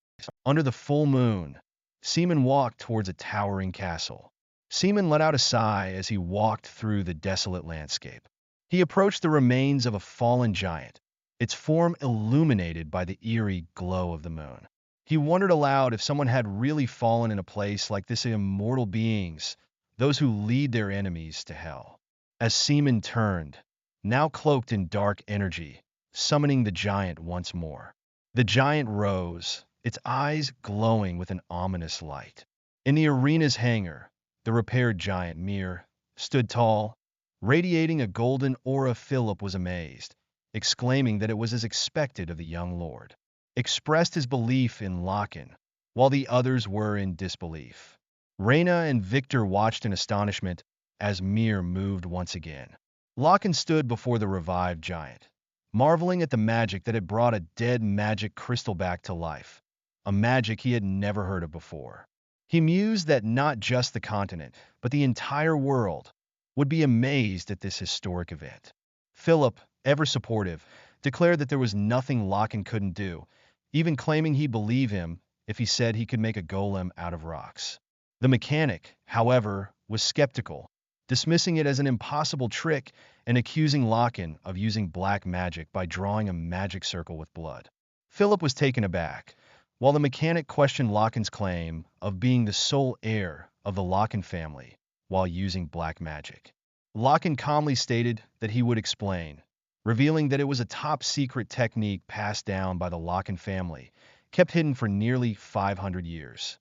Under the full moon, Seaman walked towards a towering castle. Seaman let out a sigh as he walked through the desolate landscape. He approached the remains of a fallen giant, its form illuminated by the eerie glow of the moon. He wondered aloud if someone had really fallen in a place like this immortal beings, those who lead their enemies to hell. As Seaman turned, now cloaked in dark energy, summoning the giant once more. The giant rose, its eyes glowing with an ominous light. In the arena's hangar, the repaired giant Mir stood tall, radiating a golden aura. Philip was amazed, exclaiming that it was as expected of the young lord. Expressed his belief in Lachlan, while the others were in disbelief. Reyna and Victor watched in astonishment as Mir moved once again. Lachlan stood before the revived giant, marveling at the magic that had brought a dead magic crystal back to life, a magic he had never heard of before. He mused that not just the continent, but the entire world would be amazed at this historic event. Philip, ever supportive, declared that there was nothing Locke couldn't do, even claiming he'd believe him if he said he could make a golem out of rocks. The mechanic, however, was skeptical, dismissing it as an impossible trick and accusing Locke of using black magic by drawing a magic circle with blood. Philip was taken aback, while the mechanic questioned Locke's claim of being the sole heir of the Locke family while using black magic. Locke calmly stated that he would explain, revealing that it was a top-secret technique passed down by the Locke family, kept hidden for nearly 500 years.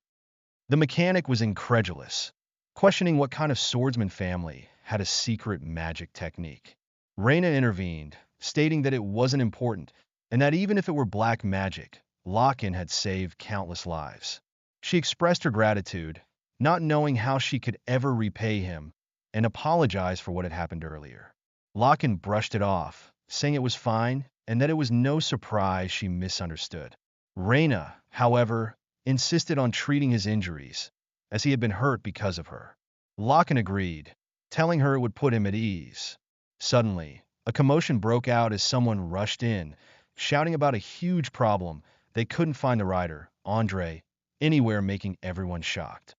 The mechanic was incredulous, questioning what kind of swordsman family had a secret magic technique. Reyna intervened, stating that it wasn't important, and that even if it were black magic, Locke had saved countless lives. She expressed her gratitude, not knowing how she could ever repay him, and apologized for what had happened earlier. Locke brushed it off, saying it was fine and that it was no surprise she misunderstood. Reyna, however, insisted on treating his injuries, as he had been hurt because of her. Locke agreed, telling her it would put him at ease. Suddenly, a commotion broke out as someone rushed in, shouting about a huge problem. They couldn't find the rider, Andre, anywhere, making everyone shocked.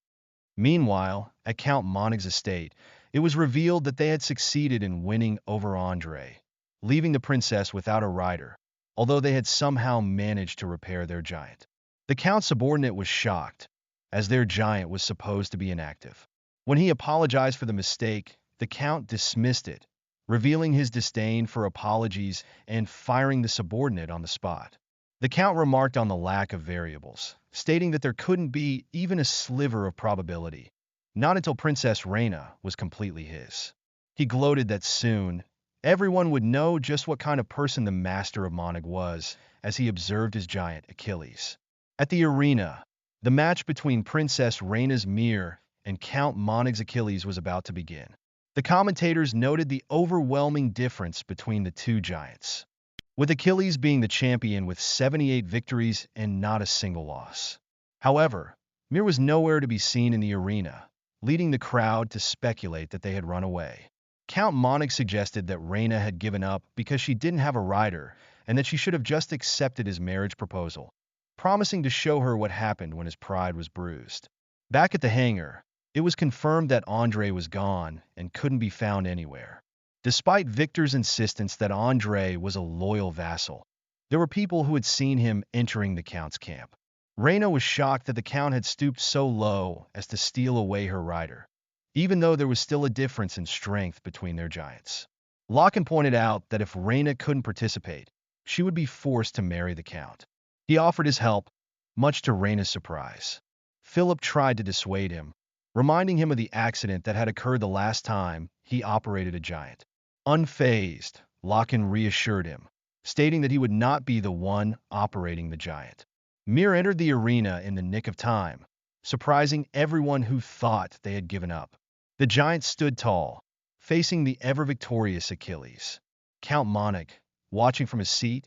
Meanwhile, at Count Monig's estate, it was revealed that they had succeeded in winning over Andre, leaving the princess without a rider, although they had somehow managed to repair their giant. The Count's subordinate was shocked, as their giant was supposed to be inactive. When he apologized for the mistake, the Count dismissed it, revealing his disdain for apologies and firing the subordinate on the spot. The Count remarked on the lack of variables, stating that there couldn't be even a sliver of probability, not until Princess Reyna was completely his. He gloated that soon, everyone would know just what kind of person the master of Manhwa was, as he observed his giant, Achilles. At the arena, the match between Princess Reyna's Mir and Count Monig's Achilles was about to begin. The commentators noted the overwhelming difference between the two giants, with Achilles being the champion with 78 victories and not a single loss. However, Mir was nowhere to be seen in the arena, leading the crowd to speculate that they had run away. Count Monig suggested that Reyna had given up because she didn't have a rider and that she should have just accepted his marriage proposal, promising to show her what happened when his pride was bruised. Back at the hangar, it was confirmed that Andre was gone and couldn't be found anywhere. Despite Victor's insistence that Andre was a loyal vassal, there were people who had seen him entering the Count's camp. Reyna was shocked that the Count had stooped so low as to steal away her rider, even though there was still a difference in strength between their giants. Locke pointed out that if Reyna couldn't participate, she would be forced to marry the Count. He offered his help, much to Reyna's surprise. Philip tried to dissuade him, reminding him of the accident that had occurred the last time he operated a giant. Unfazed, Locke reassured him, stating that he would not be the one operating the giant. Mir entered the arena in the nick of time, surprising everyone who thought they had given up. The giant stood tall, facing the ever-victorious Achilles. Count Monig, watching from his seat,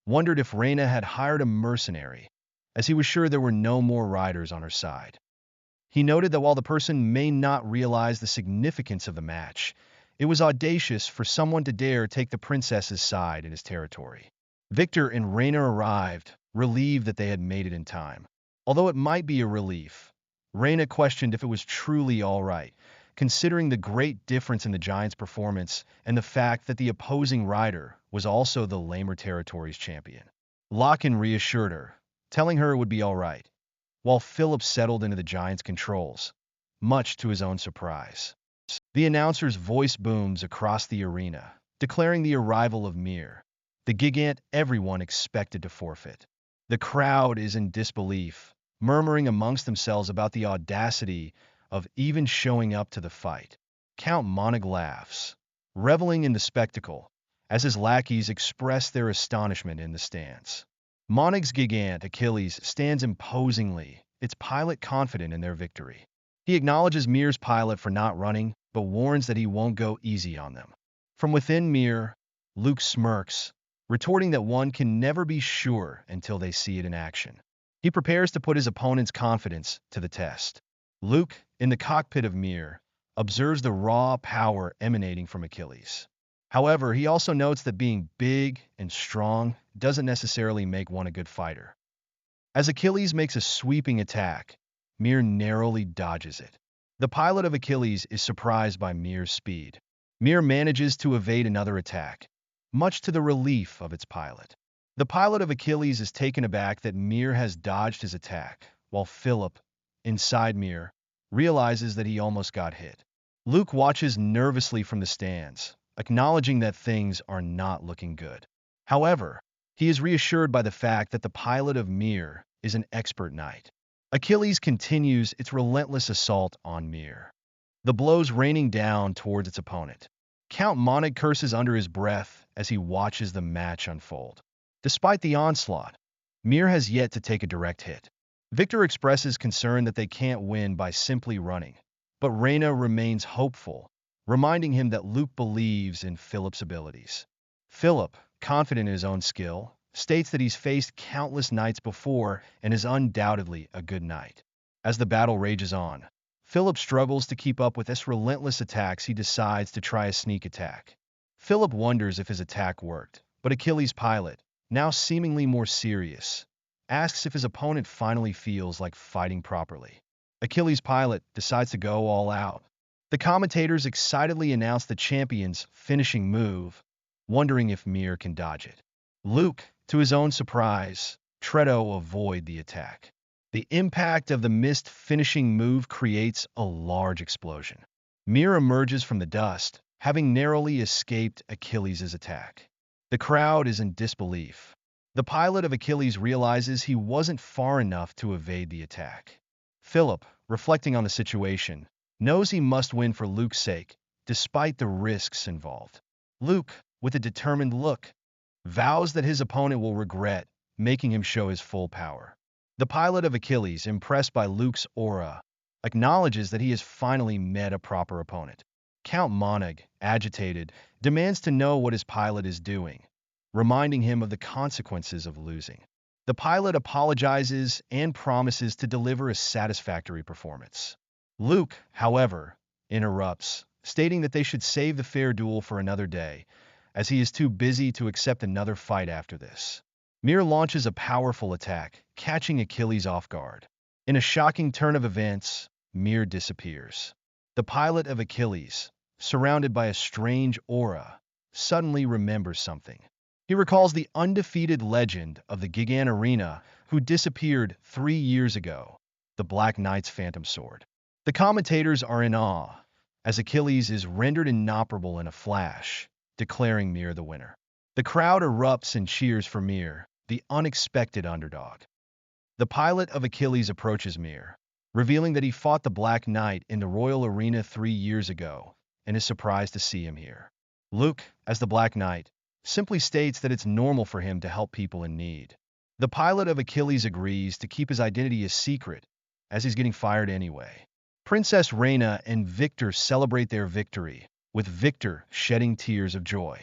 wondered if Reyna had hired a mercenary, as he was sure there were no more riders on her side. He noted that while the person may not realize the significance of the match, it was audacious for someone to dare take the princess's side in his territory. Victor and Reyna arrived, relieved that they had made it in time. Although it might be a relief, Reyna questioned if it was truly all right, considering the great difference in the giant's performance and the fact that the opposing rider was also the lamer territory's champion. Locke reassured her, telling her it would be all right, while Philip settled into the giant's controls, much to his own surprise. The announcer's voice booms across the arena, declaring the arrival of Mir, the gigant everyone expected to forfeit. The crowd is in disbelief, murmuring amongst themselves about the audacity of even showing up to the fight. Count Monig laughs, reveling in the spectacle, as his lackeys express their astonishment in the stands. Monig's gigant Achilles stands imposingly, its pilot confident in their victory. He acknowledges Mir's pilot for not running, but warns that he won't go easy on them. From within Mir, Luke smirks, retorting that one can never be sure until they see it in action. He prepares to put his opponent's confidence to the test. Luke, in the cockpit of Mir, observes the raw power emanating from Achilles. However, he also notes that being big and strong doesn't necessarily make one a good fighter. As Achilles makes a sweeping attack, Mir narrowly dodges it. The pilot of Achilles is surprised by Mir's speed. Mir manages to evade another attack, much to the relief of its pilot. The pilot of Achilles is taken aback that Mir has dodged his attack, while Philip, inside Mir, realizes that he almost got hit. Luke watches nervously from the stands, acknowledging that things are not looking good. However, he is reassured by the fact that the pilot of Mir is an expert knight. Achilles continues its relentless assault on Mir, the blows raining down towards its opponent. Count Mage curses under his breath as he watches the match unfold. Despite the onslaught, Mir has yet to take a direct hit. Victor expresses concern that they can't win by simply running, but Reyna remains hopeful, reminding him that Luke believes in Philip's abilities. Philip, confident in his own skill, states that he's faced countless knights before and is undoubtedly a good knight. As the battle rages on, Philip struggles to keep up with his relentless attacks. He decides to try a sneak attack. Philip wonders if his attack worked, but Achilles' pilot, now seemingly more serious, asks if his opponent finally feels like fighting properly. Achilles' pilot decides to go all out. The commentators excitedly announce the champion's finishing move, wondering if Mir can dodge it. Luke, to his own surprise, tries to avoid the attack. The impact of the missed finishing move creates a large explosion. Mir emerges from the dust, having narrowly escaped Achilles' attack. The crowd is in disbelief. The pilot of Achilles realizes he wasn't far enough to evade the attack. Philip, reflecting on the situation, knows he must win for Luke's sake, despite the risks involved. Luke, with a determined look, vows that his opponent will regret making him show his full power. The pilot of Achilles, impressed by Luke's aura, acknowledges that he has finally met a proper opponent. Count Mage, agitated, demands to know what his pilot is doing, reminding him of the consequences of losing. The pilot apologizes and promises to deliver a satisfactory performance. Luke, however, interrupts, stating that they should save the fair duel for another day, as he is too busy to accept another fight after this. Mir launches a powerful attack, catching Achilles off guard. In a shocking turn of events, Mir disappears. The pilot of Achilles, surrounded by a strange aura, suddenly remembers something. He recalls the undefeated legend of the Gigant Arena who disappeared 3 years ago, the Black Knight's phantom sword. The commentators are in awe, as Achilles is rendered inoperable in a flash, declaring Mir the winner. The crowd erupts and cheers for Mir, the unexpected underdog. The pilot of Achilles approaches Mir, revealing that he fought the Black Knight in the Royal Arena 3 years ago and is surprised to see him here. Luke, as the Black Knight, simply states that it's normal for him to help people in need. The pilot of Achilles agrees to keep his identity a secret, as he's getting fired anyway. Princess Reyna and Victor celebrate their victory, with Victor shedding tears of joy.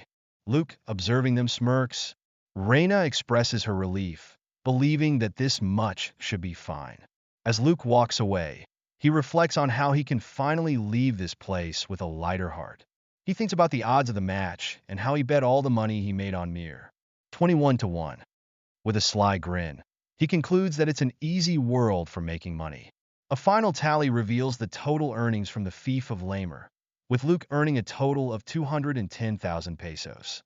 Luke, observing them, smirks. Reyna expresses her relief, believing that this much should be fine. As Luke walks away, he reflects on how he can finally leave this place with a lighter heart. He thinks about the odds of the match and how he bet all the money he made on Mir. 21-1. With a sly grin, he concludes that it's an easy world for making money. A final tally reveals the total earnings from the Fief of Lamer, with Luke earning a total of 210,000 pesos.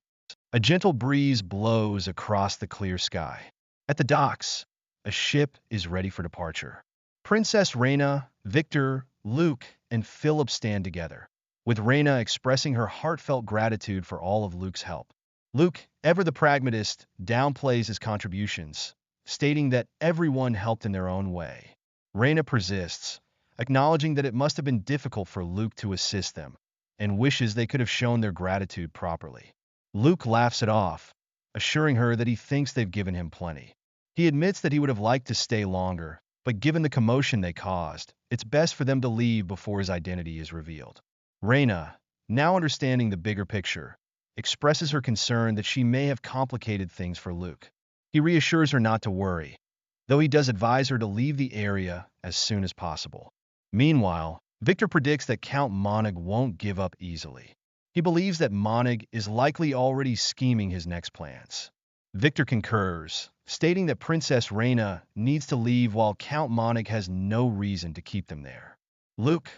A gentle breeze blows across the clear sky. At the docks, a ship is ready for departure. Princess Reyna, Victor, Luke, and Philip stand together, with Reyna expressing her heartfelt gratitude for all of Luke's help. Luke, ever the pragmatist, downplays his contributions, stating that everyone helped in their own way. Reyna persists, acknowledging that it must have been difficult for Luke to assist them, and wishes they could have shown their gratitude properly. Luke laughs it off, assuring her that he thinks they've given him plenty. He admits that he would have liked to stay longer, but given the commotion they caused, it's best for them to leave before his identity is revealed. Reyna, now understanding the bigger picture, expresses her concern that she may have complicated things for Luke. He reassures her not to worry, though he does advise her to leave the area as soon as possible. Meanwhile, Victor predicts that Count Monig won't give up easily. He believes that Monig is likely already scheming his next plans. Victor concurs, stating that Princess Reina needs to leave while Count Monig has no reason to keep them there. Luke,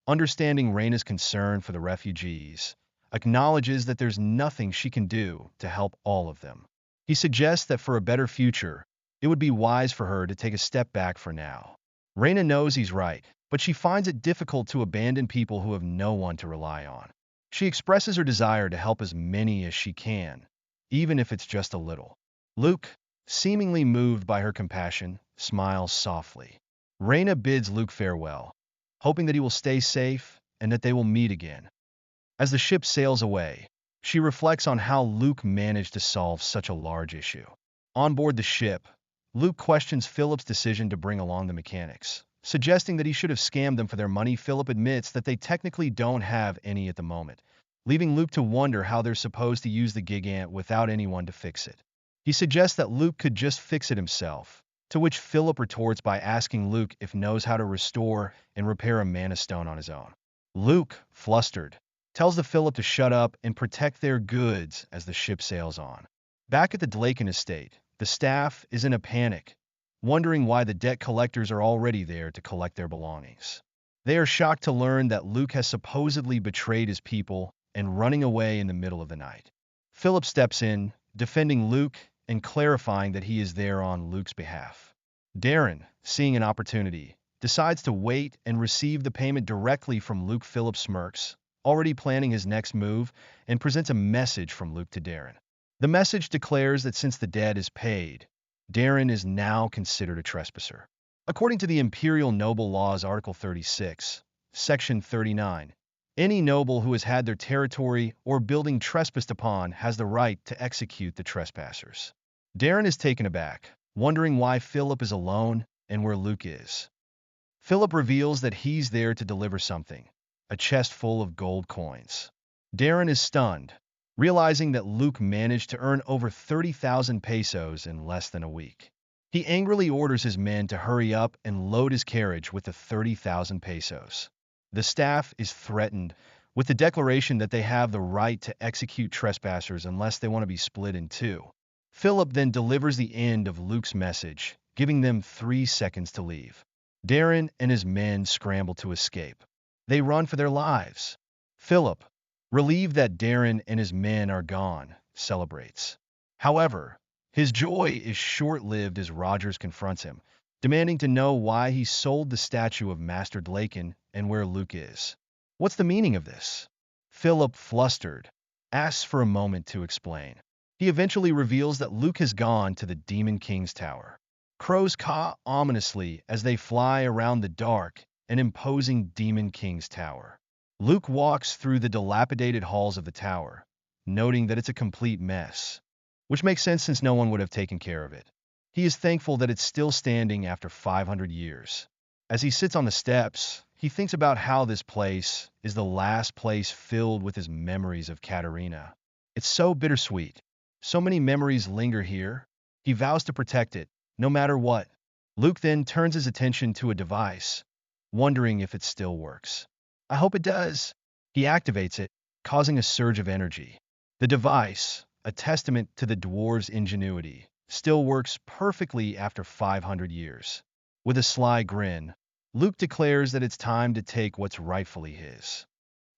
understanding Reina's concern for the refugees, acknowledges that there's nothing she can do to help all of them. He suggests that for a better future, it would be wise for her to take a step back for now. Reina knows he's right, but she finds it difficult to abandon people who have no one to rely on. She expresses her desire to help as many as she can, even if it's just a little. Luke, seemingly moved by her compassion, smiles softly. Reina bids Luke farewell, hoping that he will stay safe and that they will meet again. As the ship sails away, she reflects on how Luke managed to solve such a large issue. On board the ship, Luke questions Philip's decision to bring along the mechanics, suggesting that he should have scammed them for their money. Philip admits that they technically don't have any at the moment, leaving Luke to wonder how they're supposed to use the gigant without anyone to fix it. He suggests that Luke could just fix it himself, to which Philip retorts by asking Luke if he knows how to restore and repair a mana stone on his own. Luke, flustered, tells the Philip to shut up and protect their goods as the ship sails on. Back at the Dlaken estate, the staff is in a panic, wondering why the debt collectors are already there to collect their belongings. They are shocked to learn that Luke has supposedly betrayed his people and running away in the middle of the night. Philip steps in, defending Luke and clarifying that he is there on Luke's behalf. Darren, seeing an opportunity, decides to wait and receive the payment directly from Luke. Philip smirks, already planning his next move, and presents a message from Luke to Darren. The message declares that since the debt is paid, Darren is now considered a trespasser. According to the Imperial Noble Laws, Article 36, Section 39, any noble who has had their territory or building trespassed upon has the right to execute the trespassers. Darren is taken aback, wondering why Philip is alone and where Luke is. Philip reveals that he's there to deliver something, a chest full of gold coins. Darren is stunned, realizing that Luke managed to earn over 30,000 pesos in less than a week. He angrily orders his men to hurry up and load his carriage with the 30,000 pesos. The staff is threatened with the declaration that they have the right to execute trespassers unless they want to be split in two. Philip then delivers the end of Luke's message, giving them 3 seconds to leave. Darren and his men scramble to escape. They run for their lives. Philip, relieved that Darren and his men are gone, celebrates. However, his joy is short-lived as Rogers confronts him, demanding to know why he sold the statue of Master Dlaken and where Luke is. What's the meaning of this? Philip, flustered, asks for a moment to explain. He eventually reveals that Luke has gone to the Demon King's tower. Crows caw ominously as they fly around the dark and imposing Demon King's tower. Luke walks through the dilapidated halls of the tower, noting that it's a complete mess, which makes sense since no one would have taken care of it. He is thankful that it's still standing after 500 years. As he sits on the steps, he thinks about how this place is the last place filled with his memories of Katerina. It's so bittersweet. So many memories linger here. He vows to protect it, no matter what. Luke then turns his attention to a device, wondering if it still works. I hope it does. He activates it, causing a surge of energy. The device, a testament to the dwarves' ingenuity, still works perfectly after 500 years. With a sly grin, Luke declares that it's time to take what's rightfully his.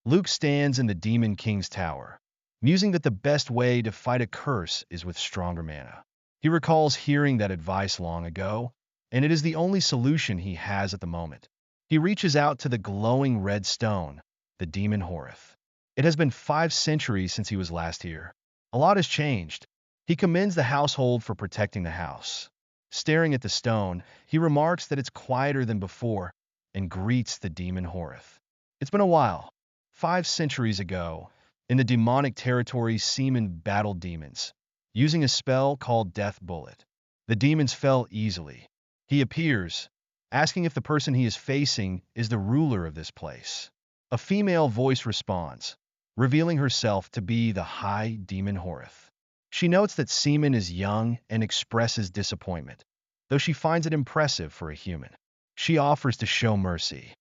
Luke stands in the Demon King's tower, musing that the best way to fight a curse is with stronger mana. He recalls hearing that advice long ago, and it is the only solution he has at the moment. He reaches out to the glowing red stone, the Demon Horeth. It has been 5 centuries since he was last here. A lot has changed. He commends the household for protecting the house. Staring at the stone, he remarks that it's quieter than before and greets the Demon Horeth. It's been a while. 5 centuries ago, in the demonic territory, seamen battled demons, using a spell called Death Bullet. The demons fell easily. He appears, asking if the person he is facing is the ruler of this place. A female voice responds, revealing herself to be the High Demon Horeth. She notes that Seaman is young and expresses disappointment, though she finds it impressive for a human. She offers to show mercy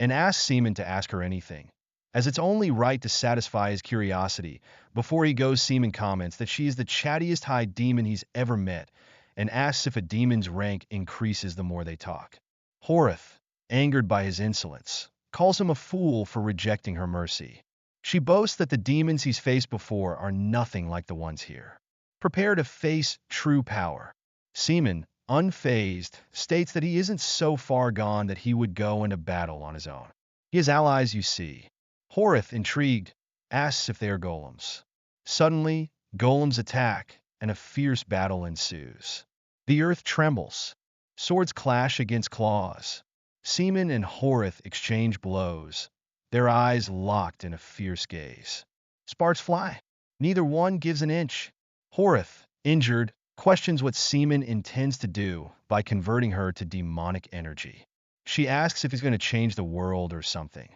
and asks Seaman to ask her anything, as it's only right to satisfy his curiosity. Before he goes, Seaman comments that she is the chattiest high demon he's ever met and asks if a demon's rank increases the more they talk. Horath, angered by his insolence, calls him a fool for rejecting her mercy. She boasts that the demons he's faced before are nothing like the ones here. Prepare to face true power. Seaman, unfazed, states that he isn't so far gone that he would go into battle on his own. He has allies, you see. Horath, intrigued, asks if they are golems. Suddenly, golems attack, and a fierce battle ensues. The earth trembles. Swords clash against claws. Seaman and Horath exchange blows, their eyes locked in a fierce gaze. Sparks fly. Neither one gives an inch. Horath, injured, questions what Seaman intends to do by converting her to demonic energy. She asks if he's going to change the world or something.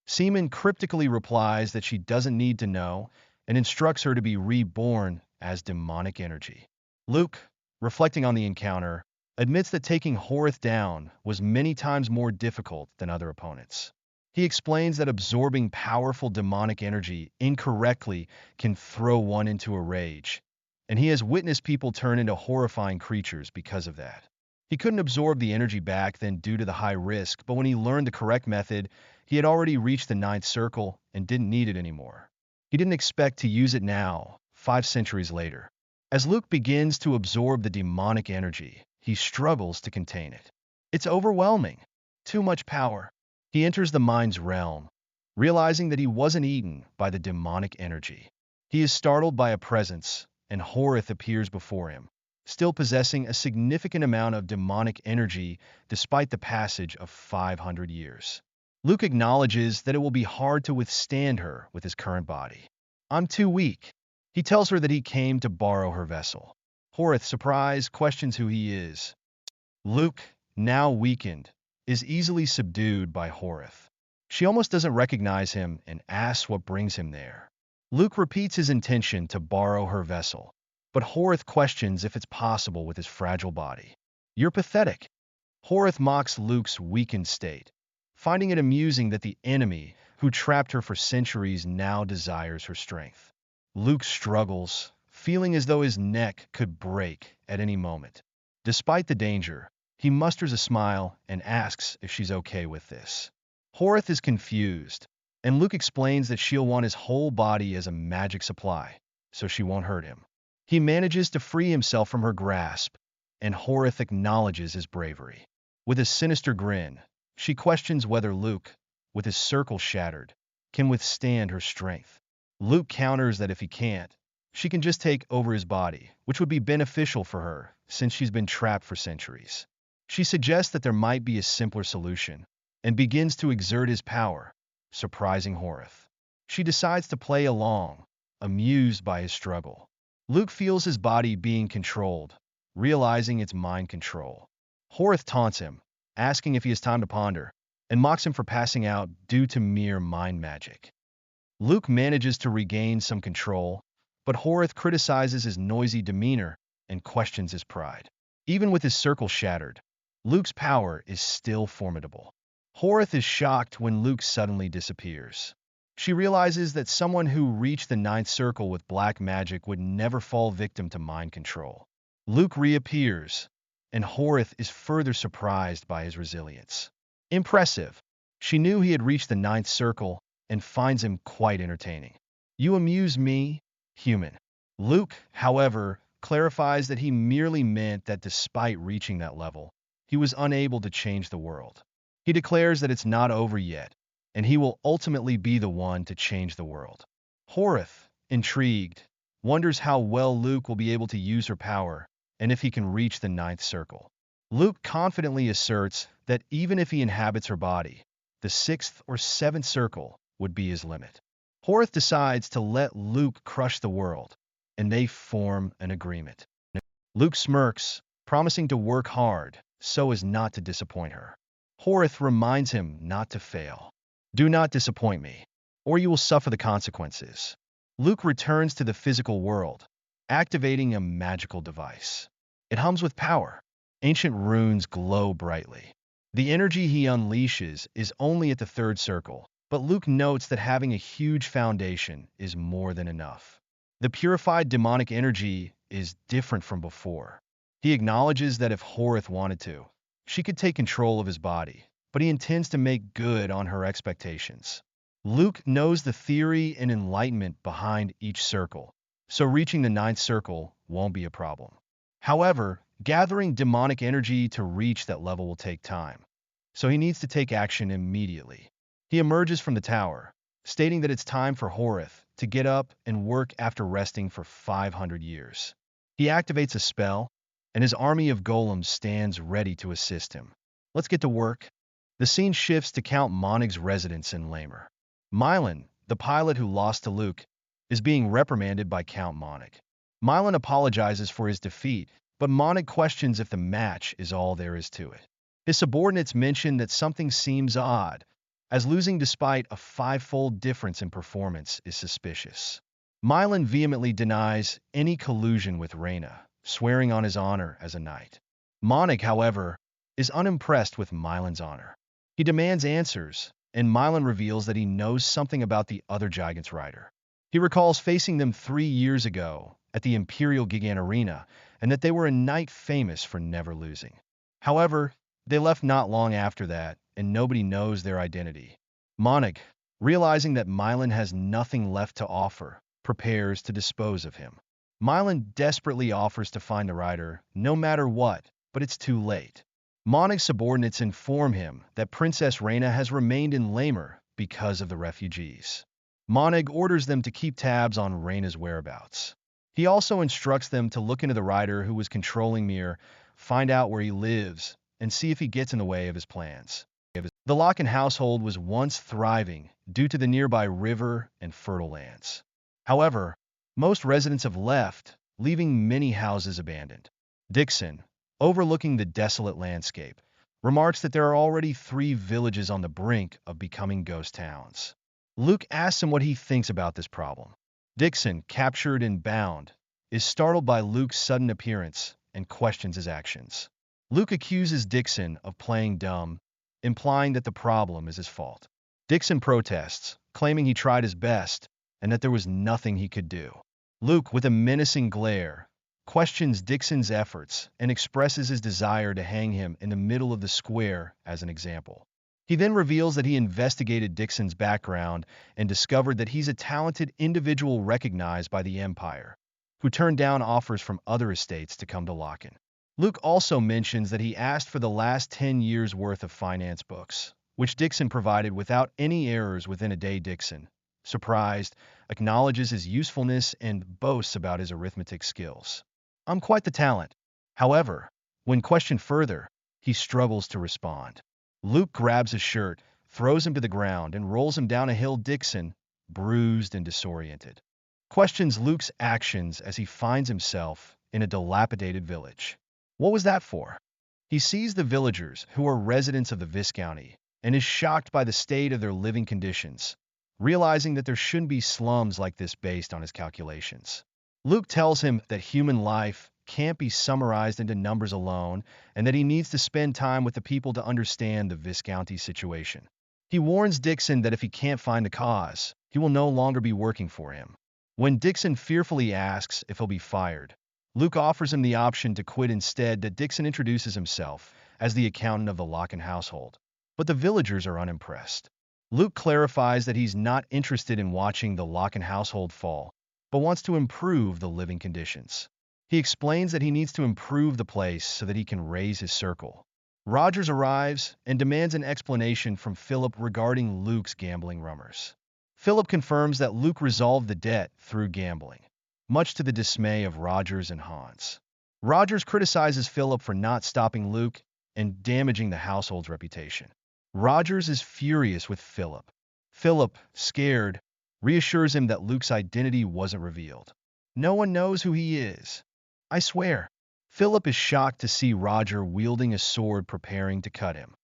Seaman cryptically replies that she doesn't need to know and instructs her to be reborn as demonic energy. Luke, reflecting on the encounter, admits that taking Horath down was many times more difficult than other opponents. He explains that absorbing powerful demonic energy incorrectly can throw one into a rage, and he has witnessed people turn into horrifying creatures because of that. He couldn't absorb the energy back then due to the high risk, but when he learned the correct method, he had already reached the ninth circle and didn't need it anymore. He didn't expect to use it now, 5 centuries later. As Luke begins to absorb the demonic energy, he struggles to contain it. It's overwhelming. Too much power. He enters the mind's realm, realizing that he wasn't eaten by the demonic energy. He is startled by a presence, and Horath appears before him, still possessing a significant amount of demonic energy despite the passage of 500 years. Luke acknowledges that it will be hard to withstand her with his current body. I'm too weak. He tells her that he came to borrow her vessel. Horath, surprised, questions who he is. Luke, now weakened, is easily subdued by Horath. She almost doesn't recognize him and asks what brings him there. Luke repeats his intention to borrow her vessel, but Horath questions if it's possible with his fragile body. You're pathetic. Horath mocks Luke's weakened state, finding it amusing that the enemy who trapped her for centuries now desires her strength. Luke struggles, feeling as though his neck could break at any moment. Despite the danger, he musters a smile and asks if she's okay with this. Horath is confused, and Luke explains that she'll want his whole body as a magic supply, so she won't hurt him. He manages to free himself from her grasp, and Horath acknowledges his bravery. With a sinister grin, she questions whether Luke, with his circle shattered, can withstand her strength. Luke counters that if he can't, she can just take over his body, which would be beneficial for her since she's been trapped for centuries. She suggests that there might be a simpler solution and begins to exert his power, surprising Horath. She decides to play along, amused by his struggle. Luke feels his body being controlled, realizing it's mind control. Horath taunts him, asking if he has time to ponder, and mocks him for passing out due to mere mind magic. Luke manages to regain some control, but Horath criticizes his noisy demeanor and questions his pride. Even with his circle shattered, Luke's power is still formidable. Horath is shocked when Luke suddenly disappears. She realizes that someone who reached the ninth circle with black magic would never fall victim to mind control. Luke reappears, and Horath is further surprised by his resilience. Impressive. She knew he had reached the ninth circle and finds him quite entertaining. You amuse me, human. Luke, however, clarifies that he merely meant that despite reaching that level, he was unable to change the world. He declares that it's not over yet, and he will ultimately be the one to change the world. Horath, intrigued, wonders how well Luke will be able to use her power and if he can reach the ninth circle. Luke confidently asserts that even if he inhabits her body, the sixth or seventh circle would be his limit. Horath decides to let Luke crush the world, and they form an agreement. Luke smirks, promising to work hard so as not to disappoint her. Horath reminds him not to fail. Do not disappoint me, or you will suffer the consequences. Luke returns to the physical world, activating a magical device. It hums with power. Ancient runes glow brightly. The energy he unleashes is only at the third circle, but Luke notes that having a huge foundation is more than enough. The purified demonic energy is different from before. He acknowledges that if Horith wanted to, she could take control of his body, but he intends to make good on her expectations. Luke knows the theory and enlightenment behind each circle, so reaching the ninth circle won't be a problem. However, gathering demonic energy to reach that level will take time, so he needs to take action immediately. He emerges from the tower, stating that it's time for Horith to get up and work after resting for 500 years. He activates a spell, and his army of golems stands ready to assist him. Let's get to work. The scene shifts to Count Monig's residence in Lamer. Mylan, the pilot who lost to Luke, is being reprimanded by Count Monig. Mylan apologizes for his defeat, but Monig questions if the match is all there is to it. His subordinates mention that something seems odd, as losing despite a five-fold difference in performance is suspicious. Mylan vehemently denies any collusion with Reyna, swearing on his honor as a knight. Monig, however, is unimpressed with Mylan's honor. He demands answers, and Mylan reveals that he knows something about the other Gigant's rider. He recalls facing them 3 years ago at the Imperial Gigant Arena, and that they were a knight famous for never losing. However, they left not long after that, and nobody knows their identity. Monig, realizing that Mylan has nothing left to offer, prepares to dispose of him. Mylan desperately offers to find the rider, no matter what, but it's too late. Monig's subordinates inform him that Princess Reyna has remained in Lamer because of the refugees. Monig orders them to keep tabs on Reyna's whereabouts. He also instructs them to look into the rider who was controlling Mir, find out where he lives, and see if he gets in the way of his plans. The Locken household was once thriving due to the nearby river and fertile lands. However, most residents have left, leaving many houses abandoned. Dixon, overlooking the desolate landscape, remarks that there are already 3 villages on the brink of becoming ghost towns. Luke asks him what he thinks about this problem. Dixon, captured and bound, is startled by Luke's sudden appearance and questions his actions. Luke accuses Dixon of playing dumb, implying that the problem is his fault. Dixon protests, claiming he tried his best and that there was nothing he could do. Luke, with a menacing glare, questions Dixon's efforts and expresses his desire to hang him in the middle of the square as an example. He then reveals that he investigated Dixon's background and discovered that he's a talented individual recognized by the Empire, who turned down offers from other estates to come to Locken. Luke also mentions that he asked for the last 10 years' worth of finance books, which Dixon provided without any errors within a day. Dixon, surprised, acknowledges his usefulness and boasts about his arithmetic skills. "I'm quite the talent." However, when questioned further, he struggles to respond. Luke grabs his shirt, throws him to the ground, and rolls him down a hill. Dixon, bruised and disoriented, questions Luke's actions as he finds himself in a dilapidated village. What was that for? He sees the villagers, who are residents of the Viscounty, and is shocked by the state of their living conditions, realizing that there shouldn't be slums like this based on his calculations. Luke tells him that human life can't be summarized into numbers alone, and that he needs to spend time with the people to understand the Viscounty situation. He warns Dixon that if he can't find the cause, he will no longer be working for him. When Dixon fearfully asks if he'll be fired, Luke offers him the option to quit instead. That Dixon introduces himself as the accountant of the Locken household, but the villagers are unimpressed. Luke clarifies that he's not interested in watching the Locken household fall, but wants to improve the living conditions. He explains that he needs to improve the place so that he can raise his circle. Rogers arrives and demands an explanation from Philip regarding Luke's gambling rumors. Philip confirms that Luke resolved the debt through gambling, much to the dismay of Rogers and Hans. Rogers criticizes Philip for not stopping Luke and damaging the household's reputation. Rogers is furious with Philip. Philip, scared, reassures him that Luke's identity wasn't revealed. "No one knows who he is. I swear." Philip is shocked to see Roger wielding a sword preparing to cut him.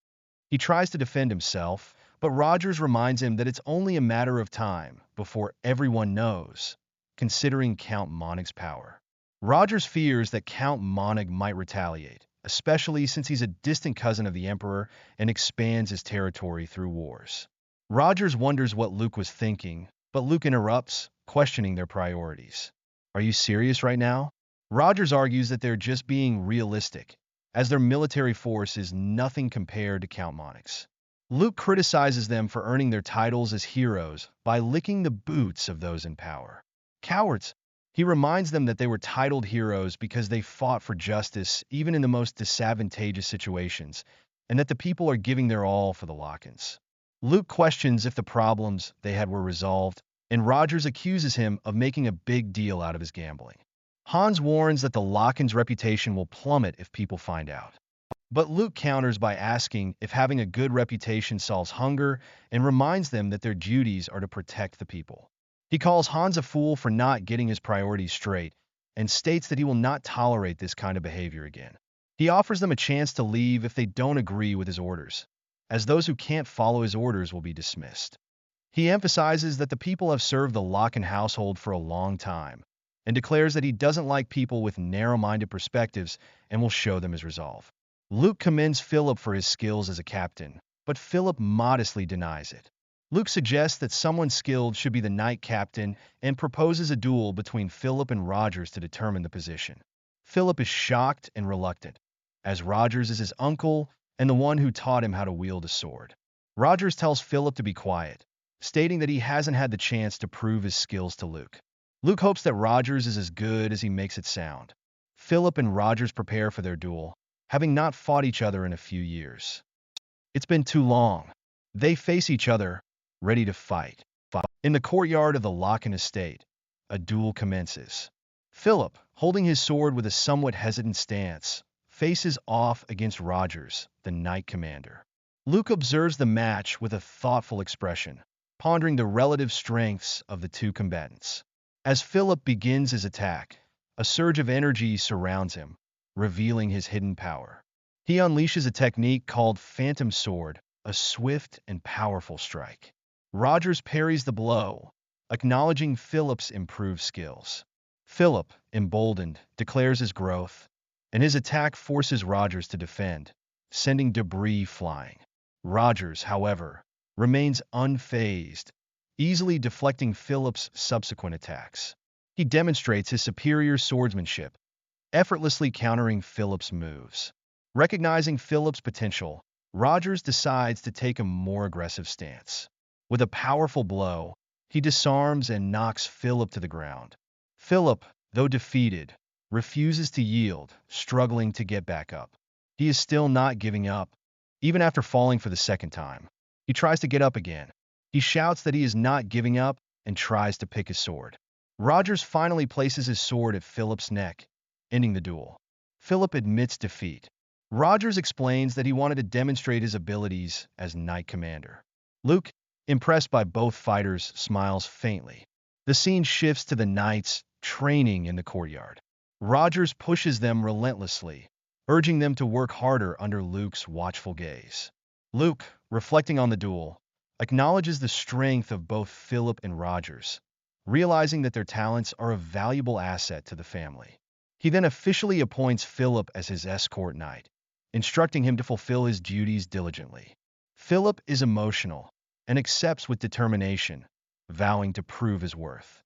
He tries to defend himself, but Rogers reminds him that it's only a matter of time before everyone knows, considering Count Monig's power. Rogers fears that Count Monig might retaliate, especially since he's a distant cousin of the Emperor and expands his territory through wars. Rogers wonders what Luke was thinking, but Luke interrupts, questioning their priorities. Are you serious right now? Rogers argues that they're just being realistic, as their military force is nothing compared to Count Monarch's. Luke criticizes them for earning their titles as heroes by licking the boots of those in power. Cowards! He reminds them that they were titled heroes because they fought for justice even in the most disadvantageous situations, and that the people are giving their all for the Lockins. Luke questions if the problems they had were resolved, and Rogers accuses him of making a big deal out of his gambling. Hans warns that the Lockins' reputation will plummet if people find out. But Luke counters by asking if having a good reputation solves hunger and reminds them that their duties are to protect the people. He calls Hans a fool for not getting his priorities straight and states that he will not tolerate this kind of behavior again. He offers them a chance to leave if they don't agree with his orders, as those who can't follow his orders will be dismissed. He emphasizes that the people have served the Lockin household for a long time, and declares that he doesn't like people with narrow-minded perspectives and will show them his resolve. Luke commends Philip for his skills as a captain, but Philip modestly denies it. Luke suggests that someone skilled should be the knight captain and proposes a duel between Philip and Rogers to determine the position. Philip is shocked and reluctant, as Rogers is his uncle and the one who taught him how to wield a sword. Rogers tells Philip to be quiet, stating that he hasn't had the chance to prove his skills to Luke. Luke hopes that Rogers is as good as he makes it sound. Philip and Rogers prepare for their duel, having not fought each other in a few years. It's been too long. They face each other, ready to fight. In the courtyard of the Lockin estate, a duel commences. Philip, holding his sword with a somewhat hesitant stance, faces off against Rogers, the knight commander. Luke observes the match with a thoughtful expression, pondering the relative strengths of the two combatants. As Philip begins his attack, a surge of energy surrounds him, revealing his hidden power. He unleashes a technique called Phantom Sword, a swift and powerful strike. Rogers parries the blow, acknowledging Philip's improved skills. Philip, emboldened, declares his growth, and his attack forces Rogers to defend, sending debris flying. Rogers, however, remains unfazed, easily deflecting Philip's subsequent attacks. He demonstrates his superior swordsmanship, effortlessly countering Philip's moves. Recognizing Philip's potential, Rogers decides to take a more aggressive stance. With a powerful blow, he disarms and knocks Philip to the ground. Philip, though defeated, refuses to yield, struggling to get back up. He is still not giving up, even after falling for the second time. He tries to get up again. He shouts that he is not giving up and tries to pick his sword. Rogers finally places his sword at Philip's neck, ending the duel. Philip admits defeat. Rogers explains that he wanted to demonstrate his abilities as knight commander. Luke, impressed by both fighters, smiles faintly. The scene shifts to the knights training in the courtyard. Rogers pushes them relentlessly, urging them to work harder under Luke's watchful gaze. Luke, reflecting on the duel, acknowledges the strength of both Philip and Rogers, realizing that their talents are a valuable asset to the family. He then officially appoints Philip as his escort knight, instructing him to fulfill his duties diligently. Philip is emotional and accepts with determination, vowing to prove his worth.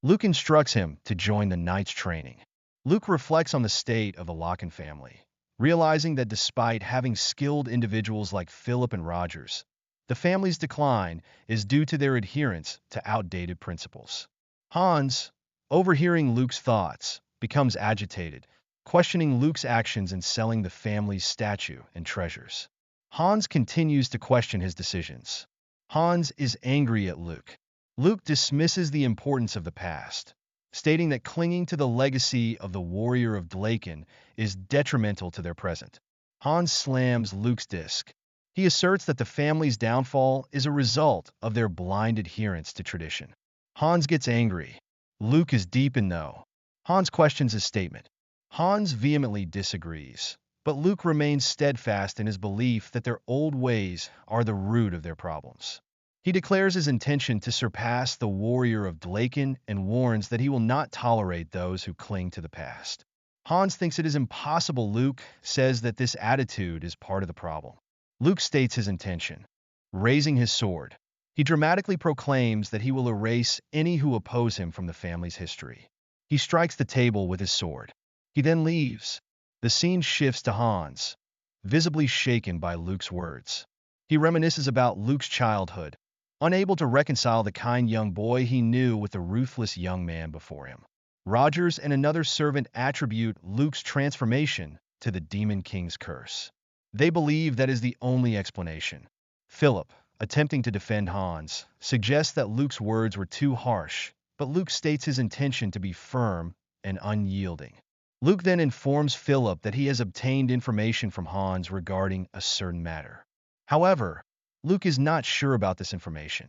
Luke instructs him to join the knight's training. Luke reflects on the state of the Lockin family, realizing that despite having skilled individuals like Philip and Rogers, the family's decline is due to their adherence to outdated principles. Hans, overhearing Luke's thoughts, becomes agitated, questioning Luke's actions in selling the family's statue and treasures. Hans continues to question his decisions. Hans is angry at Luke. Luke dismisses the importance of the past, stating that clinging to the legacy of the warrior of Dlaken is detrimental to their present. Hans slams Luke's disc. He asserts that the family's downfall is a result of their blind adherence to tradition. Hans gets angry. Luke is deep in though. Hans questions his statement. Hans vehemently disagrees, but Luke remains steadfast in his belief that their old ways are the root of their problems. He declares his intention to surpass the warrior of Dlaken and warns that he will not tolerate those who cling to the past. Hans thinks it is impossible. Luke says that this attitude is part of the problem. Luke states his intention. Raising his sword, he dramatically proclaims that he will erase any who oppose him from the family's history. He strikes the table with his sword. He then leaves. The scene shifts to Hans, visibly shaken by Luke's words. He reminisces about Luke's childhood, unable to reconcile the kind young boy he knew with the ruthless young man before him. Rogers and another servant attribute Luke's transformation to the Demon King's curse. They believe that is the only explanation. Philip, attempting to defend Hans, suggests that Luke's words were too harsh, but Luke states his intention to be firm and unyielding. Luke then informs Philip that he has obtained information from Hans regarding a certain matter. However, Luke is not sure about this information.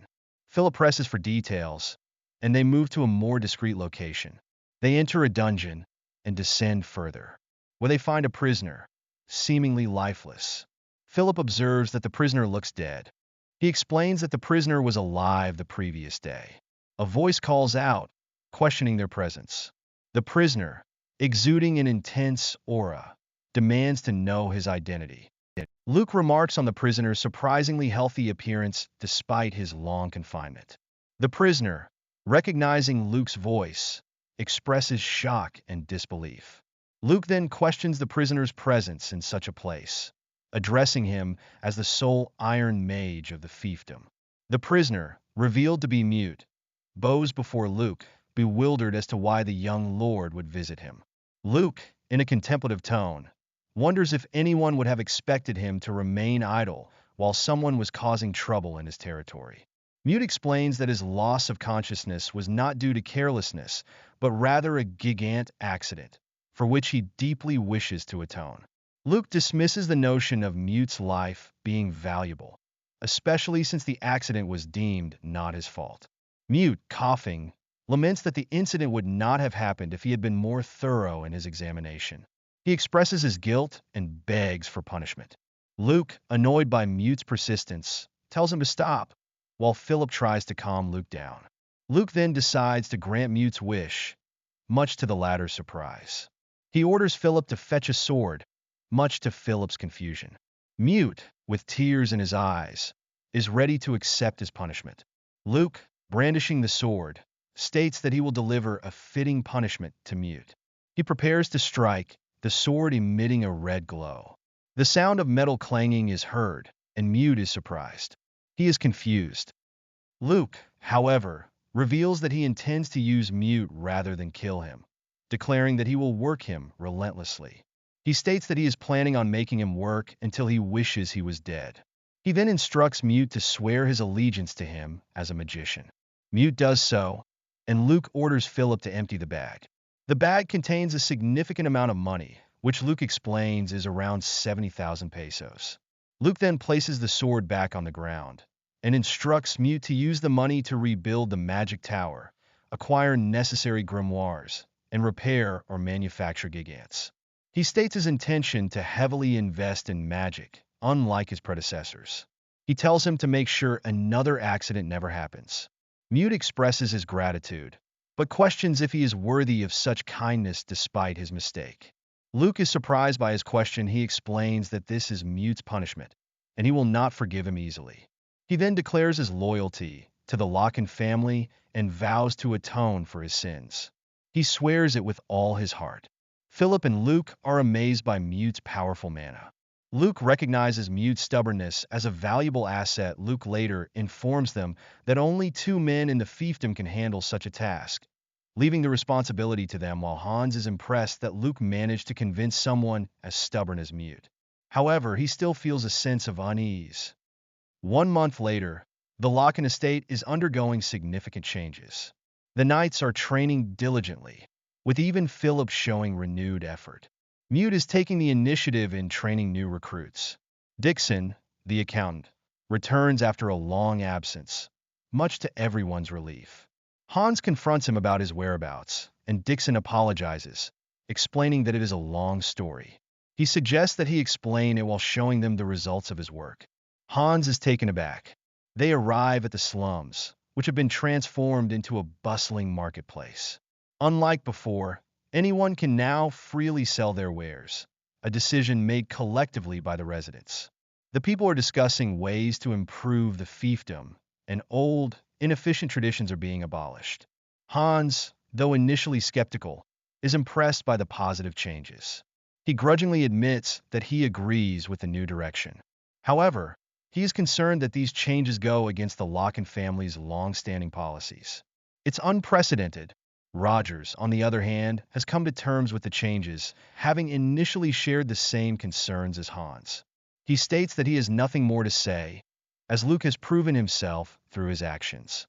Philip presses for details, and they move to a more discreet location. They enter a dungeon and descend further, where they find a prisoner, seemingly lifeless. Philip observes that the prisoner looks dead. He explains that the prisoner was alive the previous day. A voice calls out, questioning their presence. The prisoner, exuding an intense aura, demands to know his identity. Luke remarks on the prisoner's surprisingly healthy appearance despite his long confinement. The prisoner, recognizing Luke's voice, expresses shock and disbelief. Luke then questions the prisoner's presence in such a place, addressing him as the sole Iron Mage of the fiefdom. The prisoner, revealed to be mute, bows before Luke, bewildered as to why the young lord would visit him. Luke, in a contemplative tone, wonders if anyone would have expected him to remain idle while someone was causing trouble in his territory. Mute explains that his loss of consciousness was not due to carelessness, but rather a gigant accident, for which he deeply wishes to atone. Luke dismisses the notion of Mute's life being valuable, especially since the accident was deemed not his fault. Mute, coughing, laments that the incident would not have happened if he had been more thorough in his examination. He expresses his guilt and begs for punishment. Luke, annoyed by Mute's persistence, tells him to stop, while Philip tries to calm Luke down. Luke then decides to grant Mute's wish, much to the latter's surprise. He orders Philip to fetch a sword, much to Philip's confusion. Mute, with tears in his eyes, is ready to accept his punishment. Luke, brandishing the sword, states that he will deliver a fitting punishment to Mute. He prepares to strike, the sword emitting a red glow. The sound of metal clanging is heard, and Mute is surprised. He is confused. Luke, however, reveals that he intends to use Mute rather than kill him, declaring that he will work him relentlessly. He states that he is planning on making him work until he wishes he was dead. He then instructs Mute to swear his allegiance to him as a magician. Mute does so, and Luke orders Philip to empty the bag. The bag contains a significant amount of money, which Luke explains is around 70,000 pesos. Luke then places the sword back on the ground and instructs Mute to use the money to rebuild the magic tower, acquire necessary grimoires, and repair or manufacture gigants. He states his intention to heavily invest in magic, unlike his predecessors. He tells him to make sure another accident never happens. Mute expresses his gratitude, but questions if he is worthy of such kindness despite his mistake. Luke is surprised by his question. He explains that this is Mute's punishment, and he will not forgive him easily. He then declares his loyalty to the Locke family and vows to atone for his sins. He swears it with all his heart. Philip and Luke are amazed by Mute's powerful mana. Luke recognizes Mute's stubbornness as a valuable asset. Luke later informs them that only 2 men in the fiefdom can handle such a task, leaving the responsibility to them, while Hans is impressed that Luke managed to convince someone as stubborn as Mute. However, he still feels a sense of unease. 1 month later, the Locke estate is undergoing significant changes. The knights are training diligently, with even Philip showing renewed effort. Mute is taking the initiative in training new recruits. Dixon, the accountant, returns after a long absence, much to everyone's relief. Hans confronts him about his whereabouts, and Dixon apologizes, explaining that it is a long story. He suggests that he explain it while showing them the results of his work. Hans is taken aback. They arrive at the slums, which have been transformed into a bustling marketplace. Unlike before, Anyone can now freely sell their wares, a decision made collectively by the residents. The people are discussing ways to improve the fiefdom, and old, inefficient traditions are being abolished. Hans, though initially skeptical, is impressed by the positive changes. He grudgingly admits that he agrees with the new direction. However, he is concerned that these changes go against the Locken family's long-standing policies. It's unprecedented. Rogers, on the other hand, has come to terms with the changes, having initially shared the same concerns as Hans. He states that he has nothing more to say, as Luke has proven himself through his actions.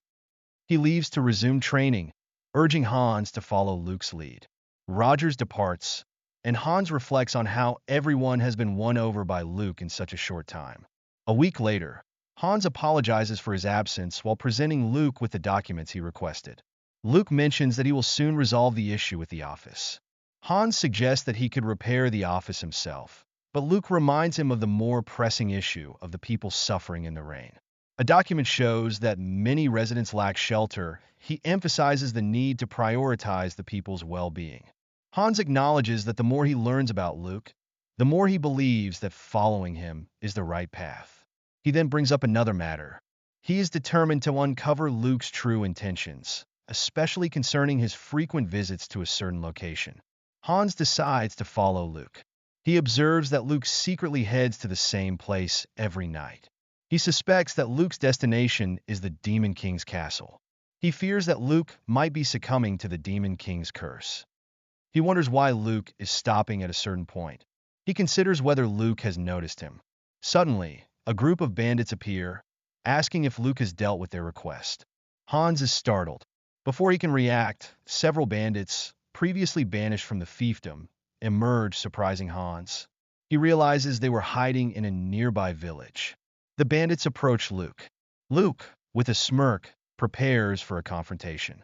He leaves to resume training, urging Hans to follow Luke's lead. Rogers departs, and Hans reflects on how everyone has been won over by Luke in such a short time. A week later, Hans apologizes for his absence while presenting Luke with the documents he requested. Luke mentions that he will soon resolve the issue with the office. Hans suggests that he could repair the office himself, but Luke reminds him of the more pressing issue of the people suffering in the rain. A document shows that many residents lack shelter. He emphasizes the need to prioritize the people's well-being. Hans acknowledges that the more he learns about Luke, the more he believes that following him is the right path. He then brings up another matter. He is determined to uncover Luke's true intentions, especially concerning his frequent visits to a certain location. Hans decides to follow Luke. He observes that Luke secretly heads to the same place every night. He suspects that Luke's destination is the Demon King's castle. He fears that Luke might be succumbing to the Demon King's curse. He wonders why Luke is stopping at a certain point. He considers whether Luke has noticed him. Suddenly, a group of bandits appear, asking if Luke has dealt with their request. Hans is startled. Before he can react, several bandits, previously banished from the fiefdom, emerge, surprising Hans. He realizes they were hiding in a nearby village. The bandits approach Luke. Luke, with a smirk, prepares for a confrontation.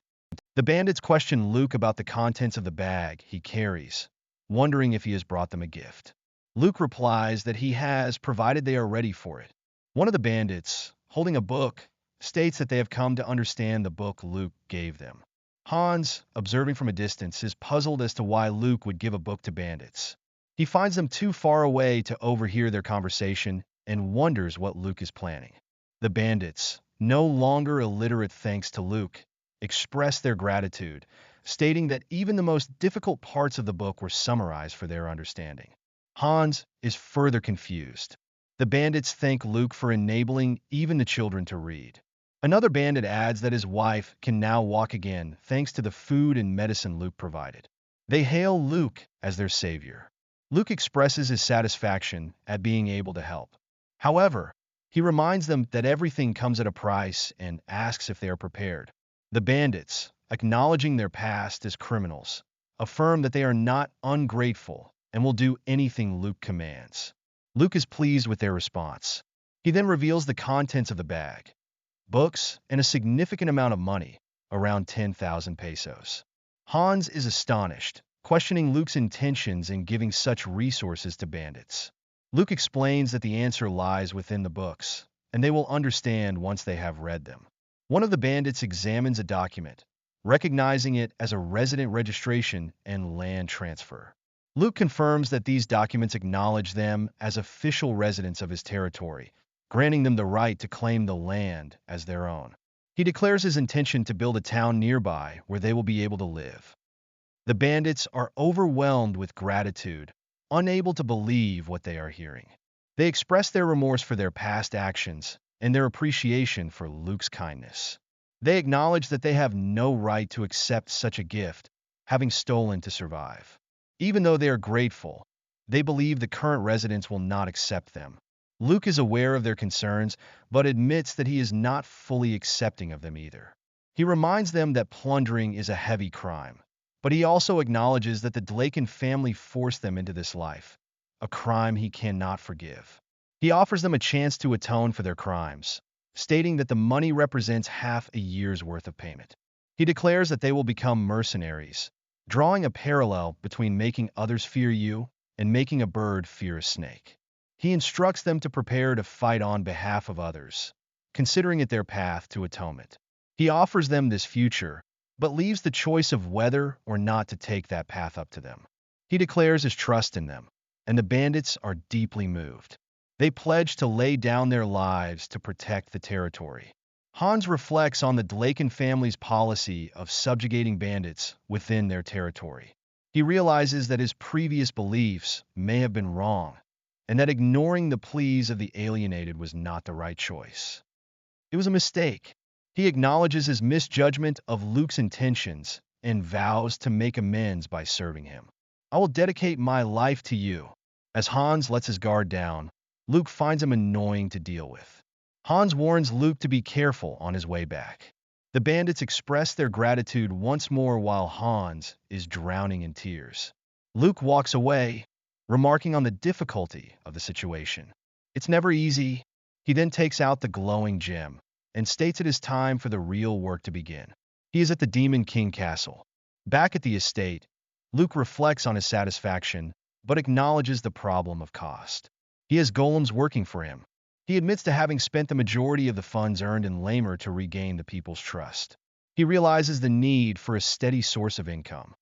The bandits question Luke about the contents of the bag he carries, wondering if he has brought them a gift. Luke replies that he has, provided they are ready for it. One of the bandits, holding a book, states that they have come to understand the book Luke gave them. Hans, observing from a distance, is puzzled as to why Luke would give a book to bandits. He finds them too far away to overhear their conversation and wonders what Luke is planning. The bandits, no longer illiterate thanks to Luke, express their gratitude, stating that even the most difficult parts of the book were summarized for their understanding. Hans is further confused. The bandits thank Luke for enabling even the children to read. Another bandit adds that his wife can now walk again thanks to the food and medicine Luke provided. They hail Luke as their savior. Luke expresses his satisfaction at being able to help. However, he reminds them that everything comes at a price and asks if they are prepared. The bandits, acknowledging their past as criminals, affirm that they are not ungrateful and will do anything Luke commands. Luke is pleased with their response. He then reveals the contents of the bag: books and a significant amount of money, around 10,000 pesos. Hans is astonished, questioning Luke's intentions in giving such resources to bandits. Luke explains that the answer lies within the books, and they will understand once they have read them. One of the bandits examines a document, recognizing it as a resident registration and land transfer. Luke confirms that these documents acknowledge them as official residents of his territory, granting them the right to claim the land as their own. He declares his intention to build a town nearby where they will be able to live. The bandits are overwhelmed with gratitude, unable to believe what they are hearing. They express their remorse for their past actions and their appreciation for Luke's kindness. They acknowledge that they have no right to accept such a gift, having stolen to survive. Even though they are grateful, they believe the current residents will not accept them. Luke is aware of their concerns, but admits that he is not fully accepting of them either. He reminds them that plundering is a heavy crime, but he also acknowledges that the Dlaken family forced them into this life, a crime he cannot forgive. He offers them a chance to atone for their crimes, stating that the money represents half a year's worth of payment. He declares that they will become mercenaries, drawing a parallel between making others fear you and making a bird fear a snake. He instructs them to prepare to fight on behalf of others, considering it their path to atonement. He offers them this future, but leaves the choice of whether or not to take that path up to them. He declares his trust in them, and the bandits are deeply moved. They pledge to lay down their lives to protect the territory. Hans reflects on the Dlaken family's policy of subjugating bandits within their territory. He realizes that his previous beliefs may have been wrong, and that ignoring the pleas of the alienated was not the right choice. It was a mistake. He acknowledges his misjudgment of Luke's intentions and vows to make amends by serving him. I will dedicate my life to you. As Hans lets his guard down, Luke finds him annoying to deal with. Hans warns Luke to be careful on his way back. The bandits express their gratitude once more while Hans is drowning in tears. Luke walks away, remarking on the difficulty of the situation. It's never easy. He then takes out the glowing gem and states it is time for the real work to begin. He is at the Demon King Castle. Back at the estate, Luke reflects on his satisfaction, but acknowledges the problem of cost. He has golems working for him. He admits to having spent the majority of the funds earned in Lamer to regain the people's trust. He realizes the need for a steady source of income.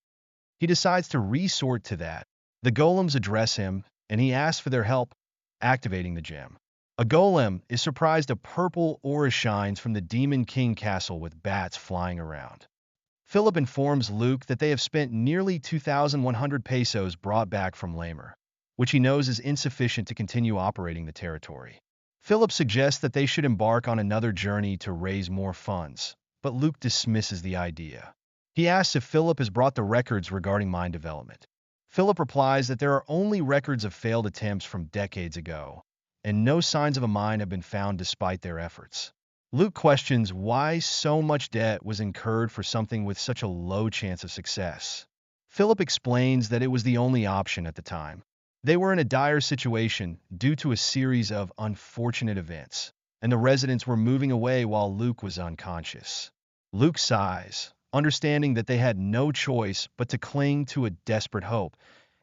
He decides to resort to that. The golems address him, and he asks for their help activating the gem. A golem is surprised a purple aura shines from the Demon King Castle with bats flying around. Philip informs Luke that they have spent nearly 2,100 pesos brought back from Lamer, which he knows is insufficient to continue operating the territory. Philip suggests that they should embark on another journey to raise more funds, but Luke dismisses the idea. He asks if Philip has brought the records regarding mine development. Philip replies that there are only records of failed attempts from decades ago, and no signs of a mine have been found despite their efforts. Luke questions why so much debt was incurred for something with such a low chance of success. Philip explains that it was the only option at the time. They were in a dire situation due to a series of unfortunate events, and the residents were moving away while Luke was unconscious. Luke sighs, understanding that they had no choice but to cling to a desperate hope,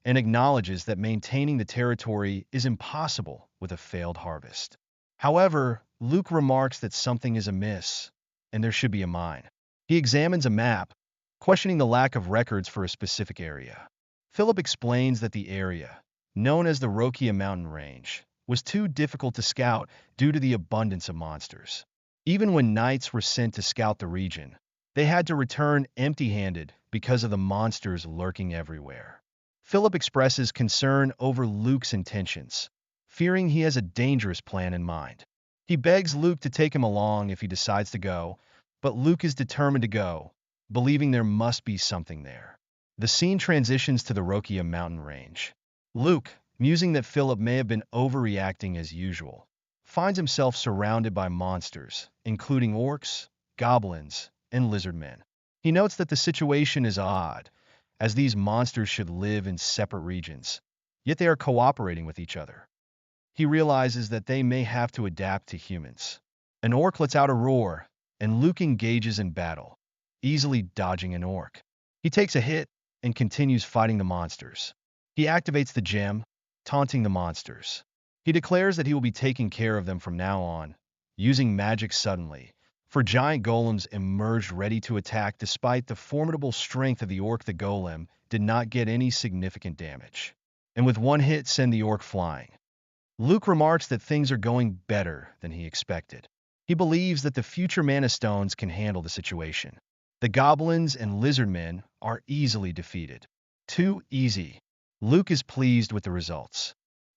and acknowledges that maintaining the territory is impossible with a failed harvest. However, Luke remarks that something is amiss, and there should be a mine. He examines a map, questioning the lack of records for a specific area. Philip explains that the area, known as the Rokia mountain range, was too difficult to scout due to the abundance of monsters. Even when knights were sent to scout the region, they had to return empty-handed because of the monsters lurking everywhere. Philip expresses concern over Luke's intentions, fearing he has a dangerous plan in mind. He begs Luke to take him along if he decides to go, but Luke is determined to go, believing there must be something there. The scene transitions to the Rokia mountain range. Luke, musing that Philip may have been overreacting as usual, finds himself surrounded by monsters, including orcs, goblins, and lizardmen. He notes that the situation is odd, as these monsters should live in separate regions, yet they are cooperating with each other. He realizes that they may have to adapt to humans. An orc lets out a roar, and Luke engages in battle, easily dodging an orc. He takes a hit and continues fighting the monsters. He activates the gem, taunting the monsters. He declares that he will be taking care of them from now on, using magic suddenly, for giant golems emerged ready to attack despite the formidable strength of the orc. The golem did not get any significant damage, and with one hit send the orc flying. Luke remarks that things are going better than he expected. He believes that the future mana stones can handle the situation. The goblins and lizardmen are easily defeated. Too easy. Luke is pleased with the results,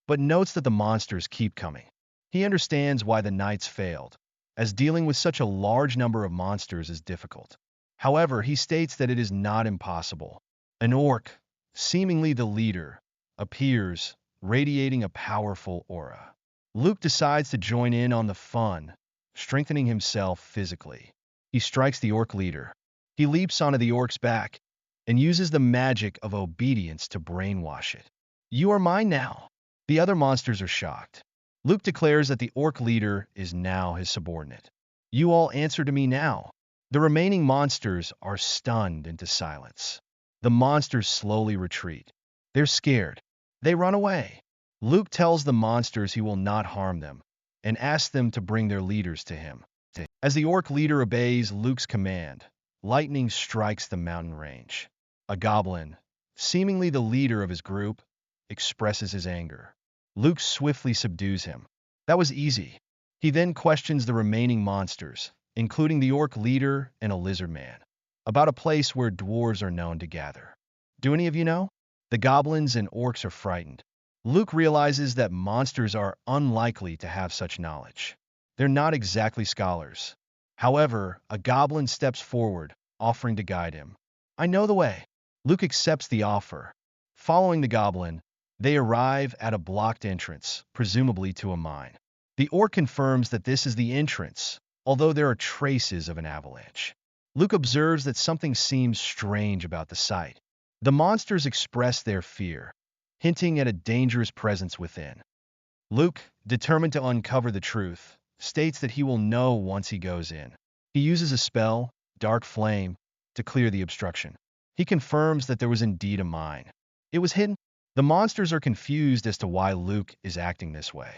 but notes that the monsters keep coming. He understands why the knights failed, as dealing with such a large number of monsters is difficult. However, he states that it is not impossible. An orc, seemingly the leader, appears, radiating a powerful aura. Luke decides to join in on the fun, strengthening himself physically. He strikes the orc leader. He leaps onto the orc's back and uses the magic of obedience to brainwash it. You are mine now. The other monsters are shocked. Luke declares that the orc leader is now his subordinate. You all answer to me now. The remaining monsters are stunned into silence. The monsters slowly retreat. They're scared. They run away. Luke tells the monsters he will not harm them, and asks them to bring their leaders to him. As the orc leader obeys Luke's command, lightning strikes the mountain range. A goblin, seemingly the leader of his group, expresses his anger. Luke swiftly subdues him. That was easy. He then questions the remaining monsters, including the orc leader and a lizard man, about a place where dwarves are known to gather. Do any of you know? The goblins and orcs are frightened. Luke realizes that monsters are unlikely to have such knowledge. They're not exactly scholars. However, a goblin steps forward, offering to guide him. I know the way. Luke accepts the offer. Following the goblin, they arrive at a blocked entrance, presumably to a mine. The orc confirms that this is the entrance, although there are traces of an avalanche. Luke observes that something seems strange about the site. The monsters express their fear, hinting at a dangerous presence within. Luke, determined to uncover the truth, states that he will know once he goes in. He uses a spell, Dark Flame, to clear the obstruction. He confirms that there was indeed a mine. It was hidden. The monsters are confused as to why Luke is acting this way.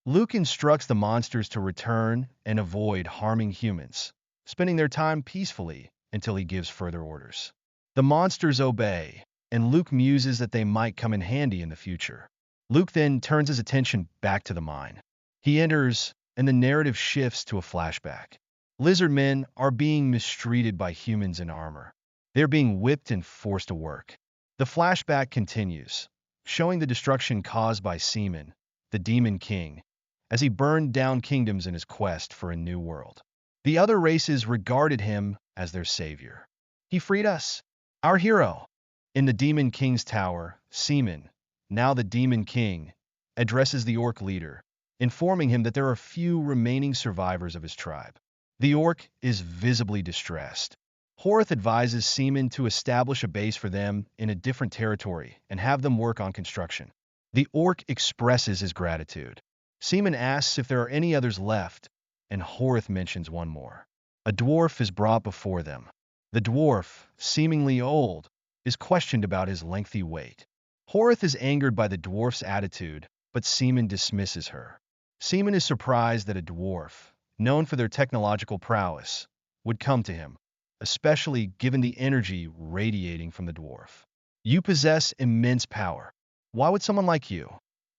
Luke instructs the monsters to return and avoid harming humans, spending their time peacefully until he gives further orders. The monsters obey, and Luke muses that they might come in handy in the future. Luke then turns his attention back to the mine. He enters, and the narrative shifts to a flashback. Lizard men are being mistreated by humans in armor. They're being whipped and forced to work. The flashback continues, showing the destruction caused by Seaman, the Demon King, as he burned down kingdoms in his quest for a new world. The other races regarded him as their savior. He freed us, our hero. In the Demon King's tower, Seaman, now the Demon King, addresses the orc leader, informing him that there are few remaining survivors of his tribe. The orc is visibly distressed. Horath advises Seaman to establish a base for them in a different territory and have them work on construction. The orc expresses his gratitude. Seaman asks if there are any others left, and Horath mentions one more. A dwarf is brought before them. The dwarf, seemingly old, is questioned about his lengthy wait. Horath is angered by the dwarf's attitude, but Seaman dismisses her. Seaman is surprised that a dwarf, known for their technological prowess, would come to him, especially given the energy radiating from the dwarf. You possess immense power. Why would someone like you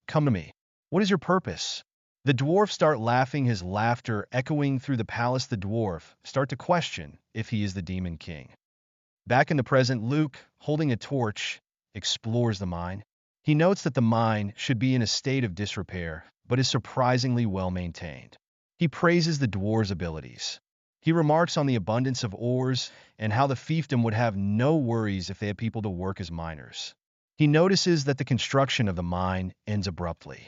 come to me? What is your purpose? The dwarf start laughing, his laughter echoing through the palace. The dwarf start to question if he is the Demon King. Back in the present, Luke, holding a torch, explores the mine. He notes that the mine should be in a state of disrepair, but is surprisingly well maintained. He praises the dwarves' abilities. He remarks on the abundance of ores and how the fiefdom would have no worries if they had people to work as miners. He notices that the construction of the mine ends abruptly.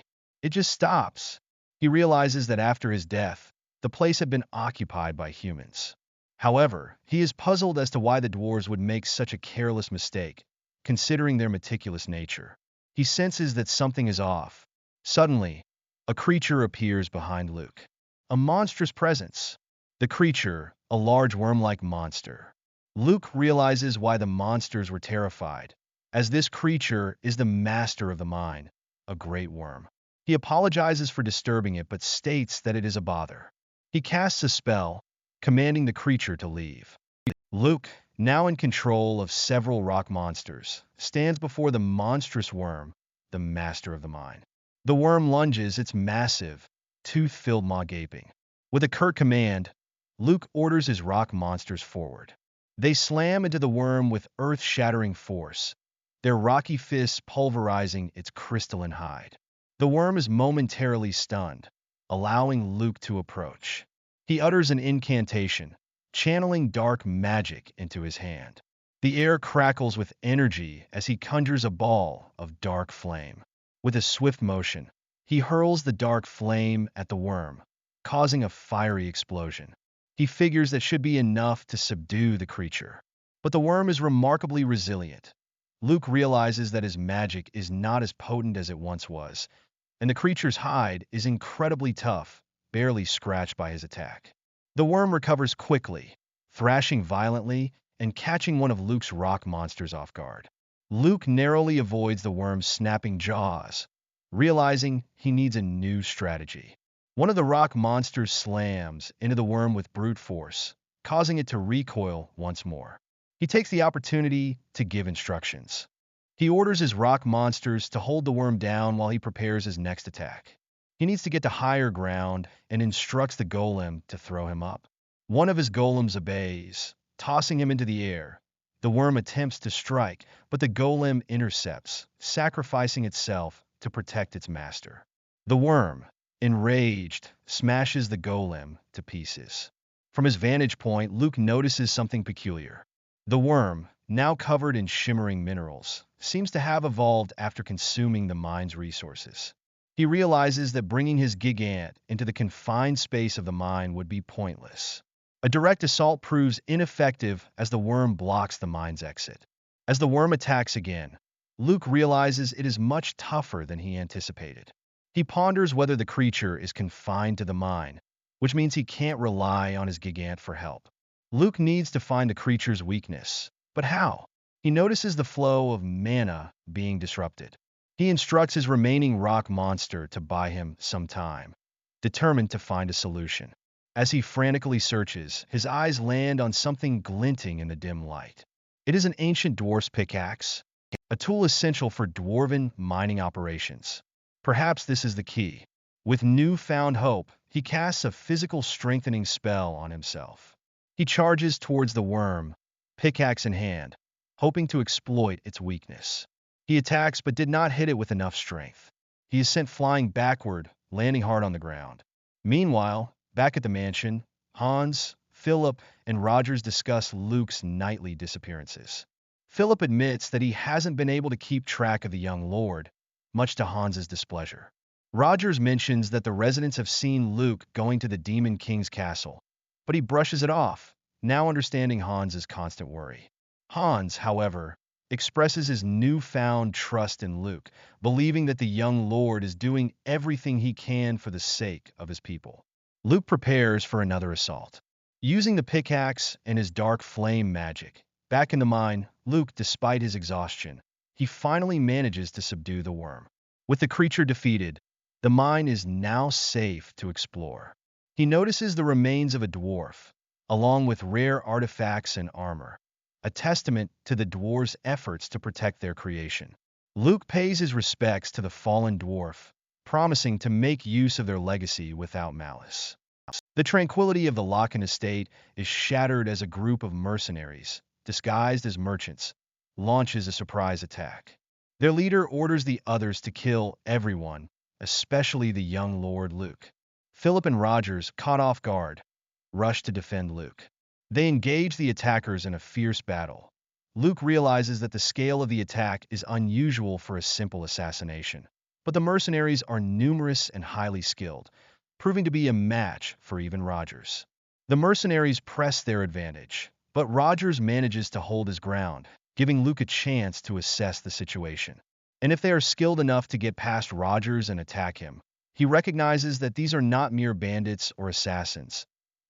It just stops. He realizes that after his death, the place had been occupied by humans. However, he is puzzled as to why the dwarves would make such a careless mistake, considering their meticulous nature. He senses that something is off. Suddenly, a creature appears behind Luke. A monstrous presence. The creature, a large worm-like monster. Luke realizes why the monsters were terrified, as this creature is the master of the mine, a great worm. He apologizes for disturbing it but states that it is a bother. He casts a spell, commanding the creature to leave. Luke, now in control of several rock monsters, stands before the monstrous worm, the master of the mine. The worm lunges, its massive, tooth-filled maw gaping. With a curt command, Luke orders his rock monsters forward. They slam into the worm with earth-shattering force, their rocky fists pulverizing its crystalline hide. The worm is momentarily stunned, allowing Luke to approach. He utters an incantation, channeling dark magic into his hand. The air crackles with energy as he conjures a ball of dark flame. With a swift motion, he hurls the dark flame at the worm, causing a fiery explosion. He figures that should be enough to subdue the creature. But the worm is remarkably resilient. Luke realizes that his magic is not as potent as it once was, and the creature's hide is incredibly tough, barely scratched by his attack. The worm recovers quickly, thrashing violently and catching one of Luke's rock monsters off guard. Luke narrowly avoids the worm's snapping jaws, realizing he needs a new strategy. One of the rock monsters slams into the worm with brute force, causing it to recoil once more. He takes the opportunity to give instructions. He orders his rock monsters to hold the worm down while he prepares his next attack. He needs to get to higher ground and instructs the golem to throw him up. One of his golems obeys, tossing him into the air. The worm attempts to strike, but the golem intercepts, sacrificing itself to protect its master. The worm, enraged, smashes the golem to pieces. From his vantage point, Luke notices something peculiar. The worm, now covered in shimmering minerals, seems to have evolved after consuming the mine's resources. He realizes that bringing his gigant into the confined space of the mine would be pointless. A direct assault proves ineffective as the worm blocks the mine's exit. As the worm attacks again, Luke realizes it is much tougher than he anticipated. He ponders whether the creature is confined to the mine, which means he can't rely on his gigant for help. Luke needs to find the creature's weakness, but how? He notices the flow of mana being disrupted. He instructs his remaining rock monster to buy him some time, determined to find a solution. As he frantically searches, his eyes land on something glinting in the dim light. It is an ancient dwarf's pickaxe, a tool essential for dwarven mining operations. Perhaps this is the key. With newfound hope, he casts a physical strengthening spell on himself. He charges towards the worm, pickaxe in hand, hoping to exploit its weakness. He attacks but did not hit it with enough strength. He is sent flying backward, landing hard on the ground. Meanwhile, back at the mansion, Hans, Philip, and Rogers discuss Luke's nightly disappearances. Philip admits that he hasn't been able to keep track of the young lord, much to Hans's displeasure. Rogers mentions that the residents have seen Luke going to the Demon King's castle, but he brushes it off, now understanding Hans's constant worry. Hans, however, expresses his newfound trust in Luke, believing that the young lord is doing everything he can for the sake of his people. Luke prepares for another assault. Using the pickaxe and his dark flame magic, back in the mine, Luke, despite his exhaustion, he finally manages to subdue the worm. With the creature defeated, the mine is now safe to explore. He notices the remains of a dwarf, along with rare artifacts and armor, a testament to the dwarves' efforts to protect their creation. Luke pays his respects to the fallen dwarf, promising to make use of their legacy without malice. The tranquility of the Locken estate is shattered as a group of mercenaries, disguised as merchants, launches a surprise attack. Their leader orders the others to kill everyone, especially the young Lord Luke. Philip and Rogers, caught off guard, rush to defend Luke. They engage the attackers in a fierce battle. Luke realizes that the scale of the attack is unusual for a simple assassination, but the mercenaries are numerous and highly skilled, proving to be a match for even Rogers. The mercenaries press their advantage, but Rogers manages to hold his ground, giving Luke a chance to assess the situation. And if they are skilled enough to get past Rogers and attack him, he recognizes that these are not mere bandits or assassins.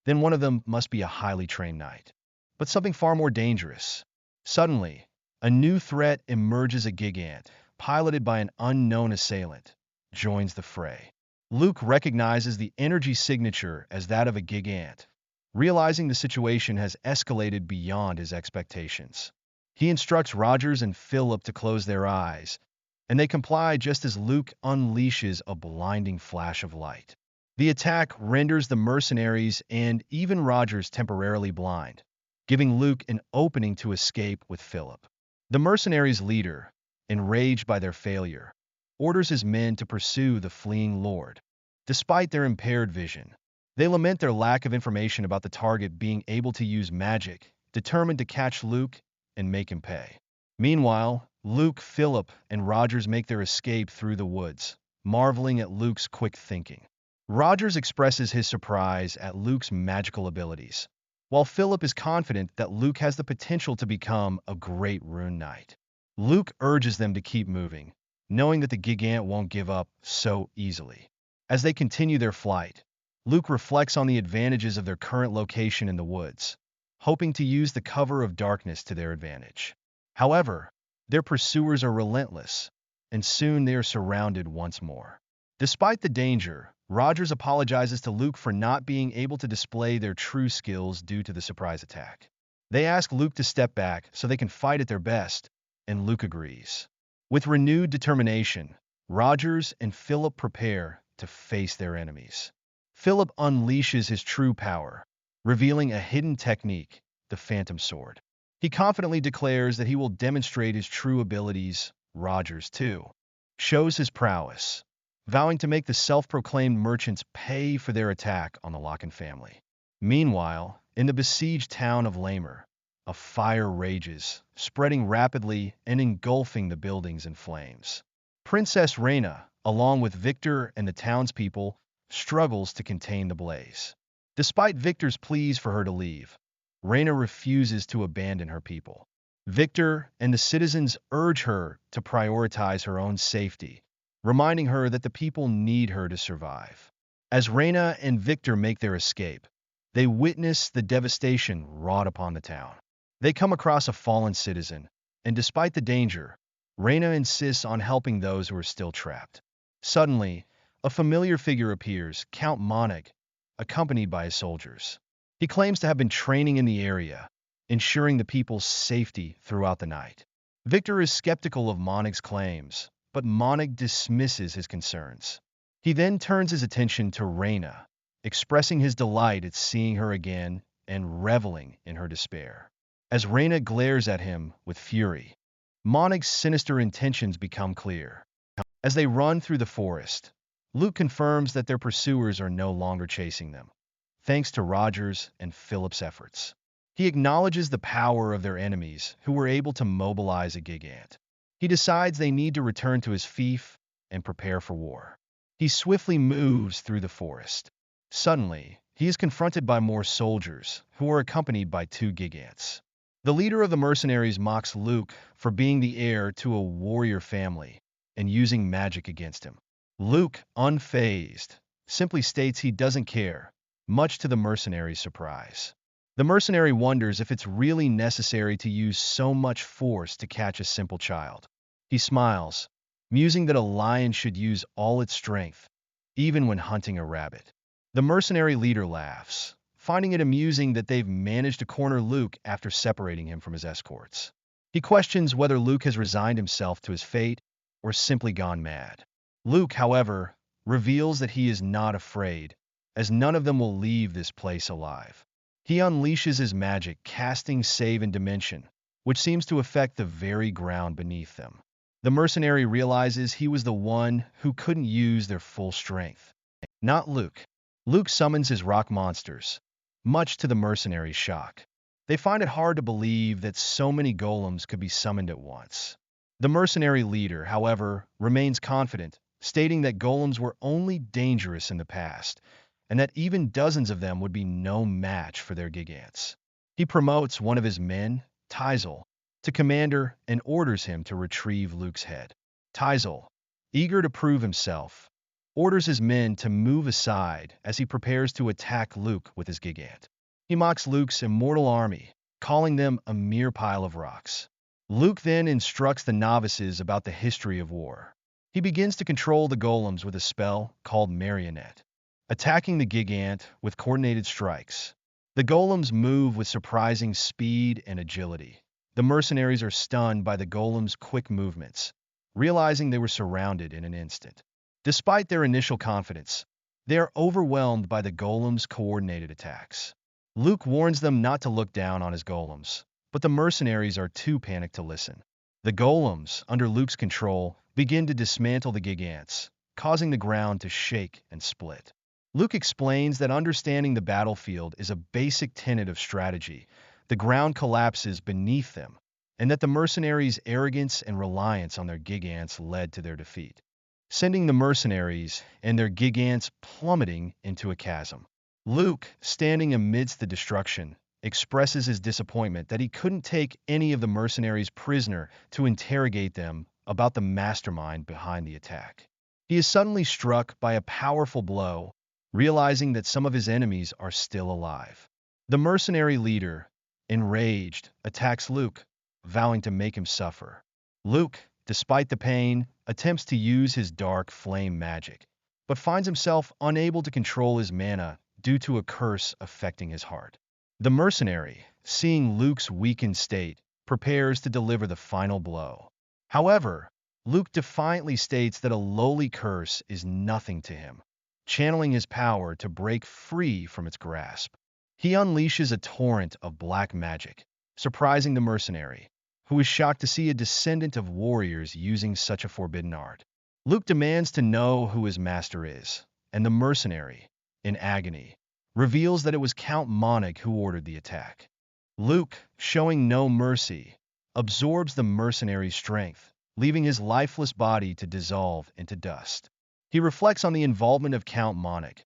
Then one of them must be a highly trained knight. But something far more dangerous. Suddenly, a new threat emerges. A gigant, piloted by an unknown assailant, joins the fray. Luke recognizes the energy signature as that of a gigant, realizing the situation has escalated beyond his expectations. He instructs Rogers and Philip to close their eyes, and they comply just as Luke unleashes a blinding flash of light. The attack renders the mercenaries and even Rogers temporarily blind, giving Luke an opening to escape with Philip. The mercenaries' leader, enraged by their failure, orders his men to pursue the fleeing lord. Despite their impaired vision, they lament their lack of information about the target being able to use magic, determined to catch Luke and make him pay. Meanwhile, Luke, Philip, and Rogers make their escape through the woods, marveling at Luke's quick thinking. Rogers expresses his surprise at Luke's magical abilities, while Philip is confident that Luke has the potential to become a great rune knight. Luke urges them to keep moving, knowing that the gigant won't give up so easily. As they continue their flight, Luke reflects on the advantages of their current location in the woods, hoping to use the cover of darkness to their advantage. However, their pursuers are relentless, and soon they are surrounded once more. Despite the danger, Rogers apologizes to Luke for not being able to display their true skills due to the surprise attack. They ask Luke to step back so they can fight at their best, and Luke agrees. With renewed determination, Rogers and Philip prepare to face their enemies. Philip unleashes his true power, revealing a hidden technique, the Phantom Sword. He confidently declares that he will demonstrate his true abilities. Rogers, too, shows his prowess, vowing to make the self-proclaimed merchants pay for their attack on the Locken family. Meanwhile, in the besieged town of Lamer, a fire rages, spreading rapidly and engulfing the buildings in flames. Princess Reina, along with Victor and the townspeople, struggles to contain the blaze. Despite Victor's pleas for her to leave, Reina refuses to abandon her people. Victor and the citizens urge her to prioritize her own safety, reminding her that the people need her to survive. As Reina and Victor make their escape, they witness the devastation wrought upon the town. They come across a fallen citizen, and despite the danger, Reina insists on helping those who are still trapped. Suddenly, a familiar figure appears, Count Mage, accompanied by his soldiers. He claims to have been training in the area, ensuring the people's safety throughout the night. Victor is skeptical of Mage's claims, but Mage dismisses his concerns. He then turns his attention to Reina, expressing his delight at seeing her again and reveling in her despair. As Reina glares at him with fury, Mage's sinister intentions become clear. As they run through the forest, Luke confirms that their pursuers are no longer chasing them, thanks to Rogers and Philip's efforts. He acknowledges the power of their enemies who were able to mobilize a gigant. He decides they need to return to his fief and prepare for war. He swiftly moves through the forest. Suddenly, he is confronted by more soldiers who are accompanied by two gigants. The leader of the mercenaries mocks Luke for being the heir to a warrior family and using magic against him. Luke, unfazed, simply states he doesn't care, much to the mercenary's surprise. The mercenary wonders if it's really necessary to use so much force to catch a simple child. He smiles, musing that a lion should use all its strength, even when hunting a rabbit. The mercenary leader laughs, finding it amusing that they've managed to corner Luke after separating him from his escorts. He questions whether Luke has resigned himself to his fate or simply gone mad. Luke, however, reveals that he is not afraid, as none of them will leave this place alive. He unleashes his magic, casting Save in Dimension, which seems to affect the very ground beneath them. The mercenary realizes he was the one who couldn't use their full strength. Not Luke. Luke summons his rock monsters, much to the mercenary's shock. They find it hard to believe that so many golems could be summoned at once. The mercenary leader, however, remains confident, stating that golems were only dangerous in the past, and that even dozens of them would be no match for their gigants. He promotes one of his men, Tyzel, to commander and orders him to retrieve Luke's head. Tyzel, eager to prove himself, orders his men to move aside as he prepares to attack Luke with his gigant. He mocks Luke's immortal army, calling them a mere pile of rocks. Luke then instructs the novices about the history of war. He begins to control the golems with a spell called Marionette, attacking the gigant with coordinated strikes. The golems move with surprising speed and agility. The mercenaries are stunned by the golems' quick movements, realizing they were surrounded in an instant. Despite their initial confidence, they are overwhelmed by the golems' coordinated attacks. Luke warns them not to look down on his golems, but the mercenaries are too panicked to listen. The golems, under Luke's control, begin to dismantle the gigants, causing the ground to shake and split. Luke explains that understanding the battlefield is a basic tenet of strategy. The ground collapses beneath them, and that the mercenaries' arrogance and reliance on their gigants led to their defeat, sending the mercenaries and their gigants plummeting into a chasm. Luke, standing amidst the destruction, expresses his disappointment that he couldn't take any of the mercenaries prisoner to interrogate them about the mastermind behind the attack. He is suddenly struck by a powerful blow, realizing that some of his enemies are still alive. The mercenary leader, enraged, attacks Luke, vowing to make him suffer. Luke, despite the pain, attempts to use his dark flame magic, but finds himself unable to control his mana due to a curse affecting his heart. The mercenary, seeing Luke's weakened state, prepares to deliver the final blow. However, Luke defiantly states that a lowly curse is nothing to him, channeling his power to break free from its grasp. He unleashes a torrent of black magic, surprising the mercenary, who is shocked to see a descendant of warriors using such a forbidden art. Luke demands to know who his master is, and the mercenary, in agony, reveals that it was Count Mage who ordered the attack. Luke, showing no mercy, absorbs the mercenary's strength, leaving his lifeless body to dissolve into dust. He reflects on the involvement of Count Mage,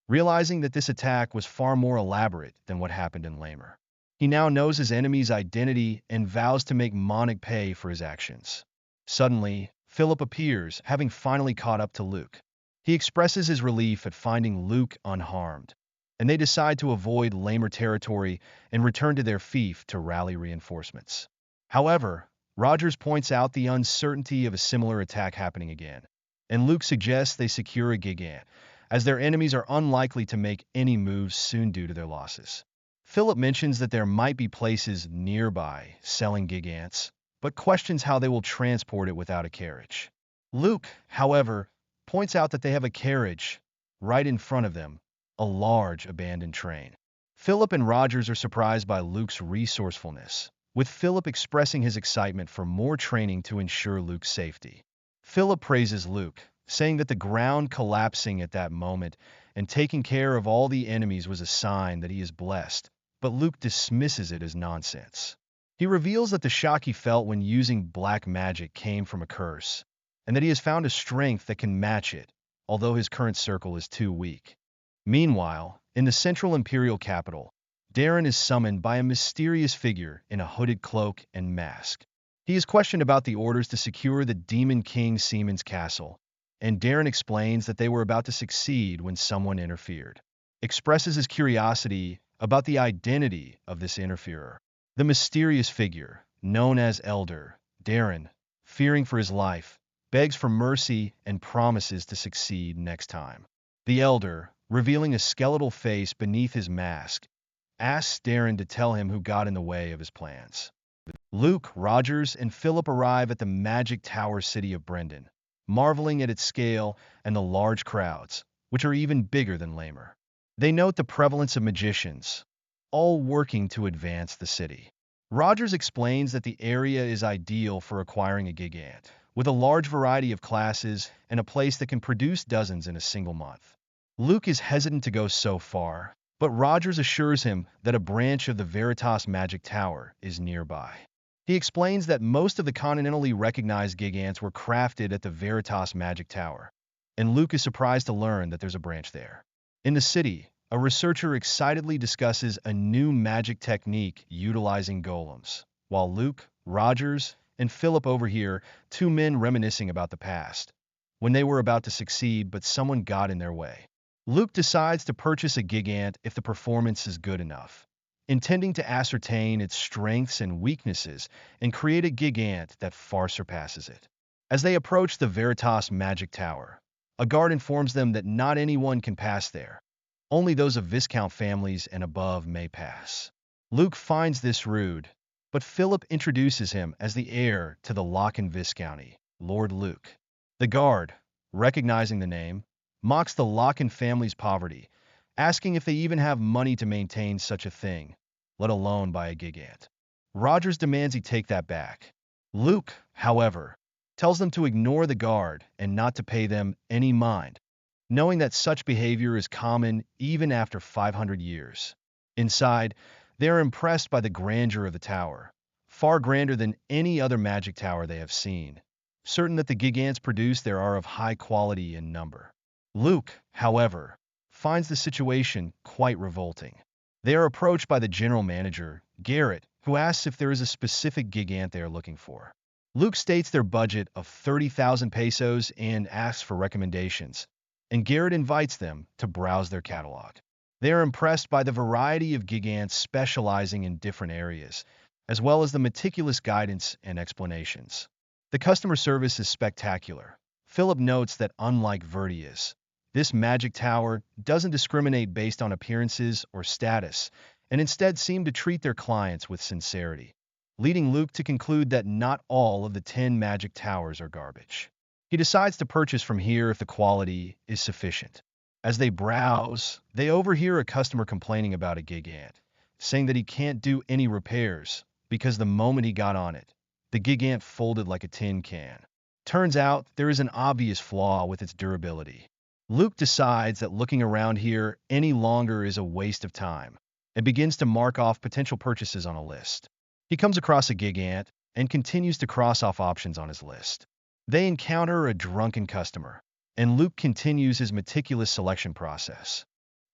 realizing that this attack was far more elaborate than what happened in Lamer. He now knows his enemy's identity and vows to make Mage pay for his actions. Suddenly, Philip appears, having finally caught up to Luke. He expresses his relief at finding Luke unharmed, and they decide to avoid Lamer territory and return to their fief to rally reinforcements. However, Rogers points out the uncertainty of a similar attack happening again, and Luke suggests they secure a gigant, as their enemies are unlikely to make any moves soon due to their losses. Philip mentions that there might be places nearby selling gigants, but questions how they will transport it without a carriage. Luke, however, points out that they have a carriage right in front of them, a large abandoned train. Philip and Rogers are surprised by Luke's resourcefulness, with Philip expressing his excitement for more training to ensure Luke's safety. Philip praises Luke, saying that the ground collapsing at that moment and taking care of all the enemies was a sign that he is blessed, but Luke dismisses it as nonsense. He reveals that the shock he felt when using black magic came from a curse, and that he has found a strength that can match it, although his current circle is too weak. Meanwhile, in the central imperial capital, Darren is summoned by a mysterious figure in a hooded cloak and mask. He is questioned about the orders to secure the Demon King Seaman's castle, and Darren explains that they were about to succeed when someone interfered. Expresses his curiosity about the identity of this interferer. The mysterious figure, known as Elder, Darren, fearing for his life, begs for mercy and promises to succeed next time. The Elder, revealing a skeletal face beneath his mask, asks Darren to tell him who got in the way of his plans. Luke, Rogers, and Philip arrive at the magic tower city of Brendan, marveling at its scale and the large crowds, which are even bigger than Lamer. They note the prevalence of magicians, all working to advance the city. Rogers explains that the area is ideal for acquiring a gigant, with a large variety of classes and a place that can produce dozens in a single month. Luke is hesitant to go so far, but Rogers assures him that a branch of the Veritas Magic Tower is nearby. He explains that most of the continentally recognized gigants were crafted at the Veritas Magic Tower, and Luke is surprised to learn that there's a branch there. In the city, a researcher excitedly discusses a new magic technique utilizing golems, while Luke, Rogers, and Philip overhear two men reminiscing about the past, when they were about to succeed but someone got in their way. Luke decides to purchase a gigant if the performance is good enough, intending to ascertain its strengths and weaknesses and create a gigant that far surpasses it. As they approach the Veritas Magic Tower, a guard informs them that not anyone can pass there. Only those of Viscount families and above may pass. Luke finds this rude, but Philip introduces him as the heir to the Locken Viscounty, Lord Luke. The guard, recognizing the name, mocks the Locken family's poverty, asking if they even have money to maintain such a thing, let alone buy a gigant. Rogers demands he take that back. Luke, however, tells them to ignore the guard and not to pay them any mind, knowing that such behavior is common even after 500 years. Inside, they are impressed by the grandeur of the tower, far grander than any other magic tower they have seen, certain that the gigants produced there are of high quality and number. Luke, however, finds the situation quite revolting. They are approached by the general manager, Garrett, who asks if there is a specific gigant they are looking for. Luke states their budget of 30,000 pesos and asks for recommendations, and Garrett invites them to browse their catalog. They are impressed by the variety of gigants specializing in different areas, as well as the meticulous guidance and explanations. The customer service is spectacular. Philip notes that unlike Vertius, This magic tower doesn't discriminate based on appearances or status, and instead seem to treat their clients with sincerity, leading Luke to conclude that not all of the 10 magic towers are garbage. He decides to purchase from here if the quality is sufficient. As they browse, they overhear a customer complaining about a gigant, saying that he can't do any repairs because the moment he got on it, the gigant folded like a tin can. Turns out there is an obvious flaw with its durability. Luke decides that looking around here any longer is a waste of time and begins to mark off potential purchases on a list. He comes across a gigant and continues to cross off options on his list. They encounter a drunken customer, and Luke continues his meticulous selection process,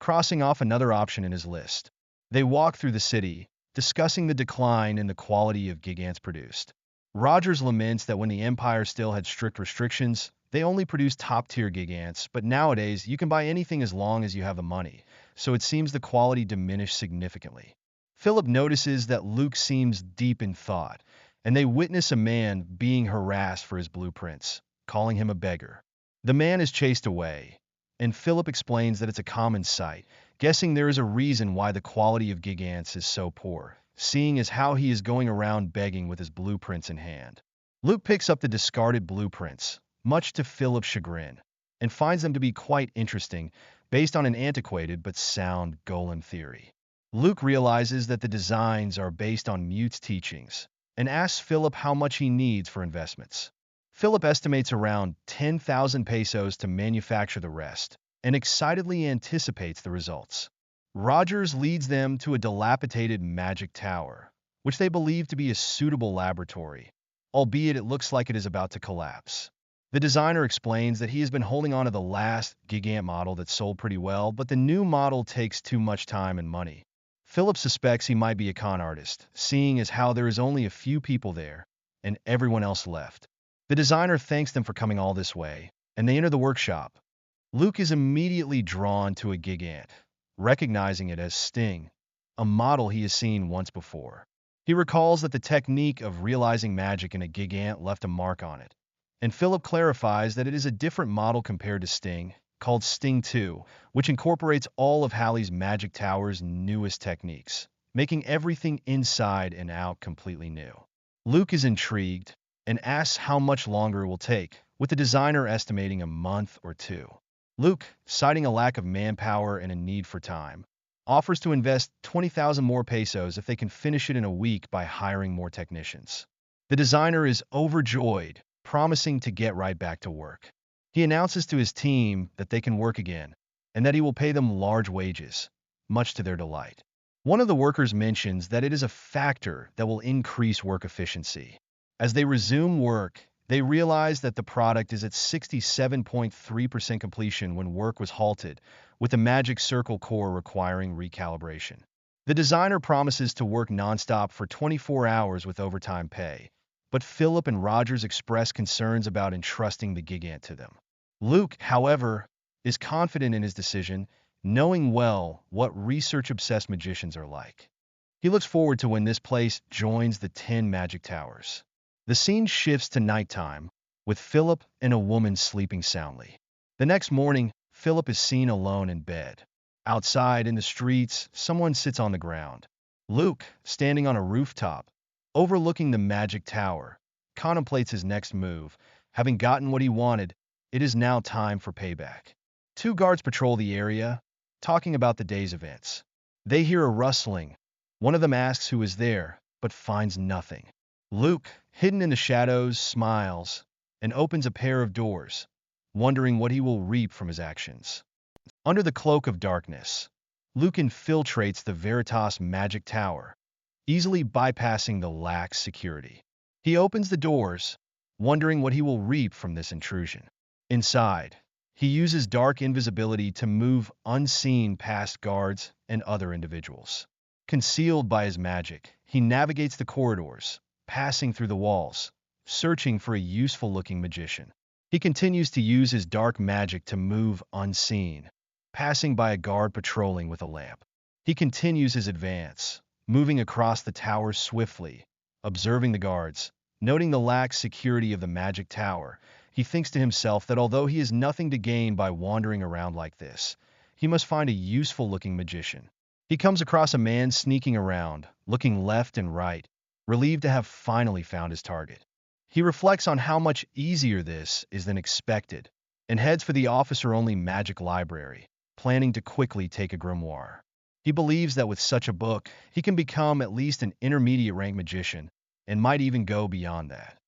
crossing off another option in his list. They walk through the city, discussing the decline in the quality of gigants produced. Rogers laments that when the Empire still had strict restrictions, they only produced top-tier gigants, but nowadays you can buy anything as long as you have the money, so it seems the quality diminished significantly. Philip notices that Luke seems deep in thought, and they witness a man being harassed for his blueprints, calling him a beggar. The man is chased away, and Philip explains that it's a common sight, guessing there is a reason why the quality of gigants is so poor, seeing as how he is going around begging with his blueprints in hand. Luke picks up the discarded blueprints, much to Philip's chagrin, and finds them to be quite interesting, based on an antiquated but sound golem theory. Luke realizes that the designs are based on Mute's teachings, and asks Philip how much he needs for investments. Philip estimates around 10,000 pesos to manufacture the rest, and excitedly anticipates the results. Rogers leads them to a dilapidated magic tower, which they believe to be a suitable laboratory, albeit it looks like it is about to collapse. The designer explains that he has been holding on to the last gigant model that sold pretty well, but the new model takes too much time and money. Philip suspects he might be a con artist, seeing as how there is only a few people there, and everyone else left. The designer thanks them for coming all this way, and they enter the workshop. Luke is immediately drawn to a gigant, recognizing it as Sting, a model he has seen once before. He recalls that the technique of realizing magic in a gigant left a mark on it, and Philip clarifies that it is a different model compared to Sting, called Sting 2, which incorporates all of Hallie's Magic Tower's newest techniques, making everything inside and out completely new. Luke is intrigued and asks how much longer it will take, with the designer estimating a month or two. Luke, citing a lack of manpower and a need for time, offers to invest 20,000 more pesos if they can finish it in a week by hiring more technicians. The designer is overjoyed, promising to get right back to work. He announces to his team that they can work again, and that he will pay them large wages, much to their delight. One of the workers mentions that it is a factor that will increase work efficiency. As they resume work, they realize that the product is at 67.3% completion when work was halted, with the magic circle core requiring recalibration. The designer promises to work nonstop for 24 hours with overtime pay, but Philip and Rogers express concerns about entrusting the gigant to them. Luke, however, is confident in his decision, knowing well what research-obsessed magicians are like. He looks forward to when this place joins the 10 magic towers. The scene shifts to nighttime, with Philip and a woman sleeping soundly. The next morning, Philip is seen alone in bed. Outside in the streets, someone sits on the ground. Luke, standing on a rooftop, overlooking the magic tower, contemplates his next move. Having gotten what he wanted, it is now time for payback. 2 guards patrol the area, talking about the day's events. They hear a rustling. One of them asks who is there, but finds nothing. Luke, hidden in the shadows, smiles and opens a pair of doors, wondering what he will reap from his actions. Under the cloak of darkness, Luke infiltrates the Veritas magic tower, easily bypassing the lax security. He opens the doors, wondering what he will reap from this intrusion. Inside, he uses dark invisibility to move unseen past guards and other individuals. Concealed by his magic, he navigates the corridors, passing through the walls, searching for a useful-looking magician. He continues to use his dark magic to move unseen, passing by a guard patrolling with a lamp. He continues his advance, moving across the tower swiftly, observing the guards. Noting the lax security of the magic tower, He thinks to himself that although he has nothing to gain by wandering around like this, he must find a useful-looking magician. He comes across a man sneaking around, looking left and right, relieved to have finally found his target. He reflects on how much easier this is than expected, and heads for the officer-only magic library, planning to quickly take a grimoire. He believes that with such a book, he can become at least an intermediate-rank magician, and might even go beyond that.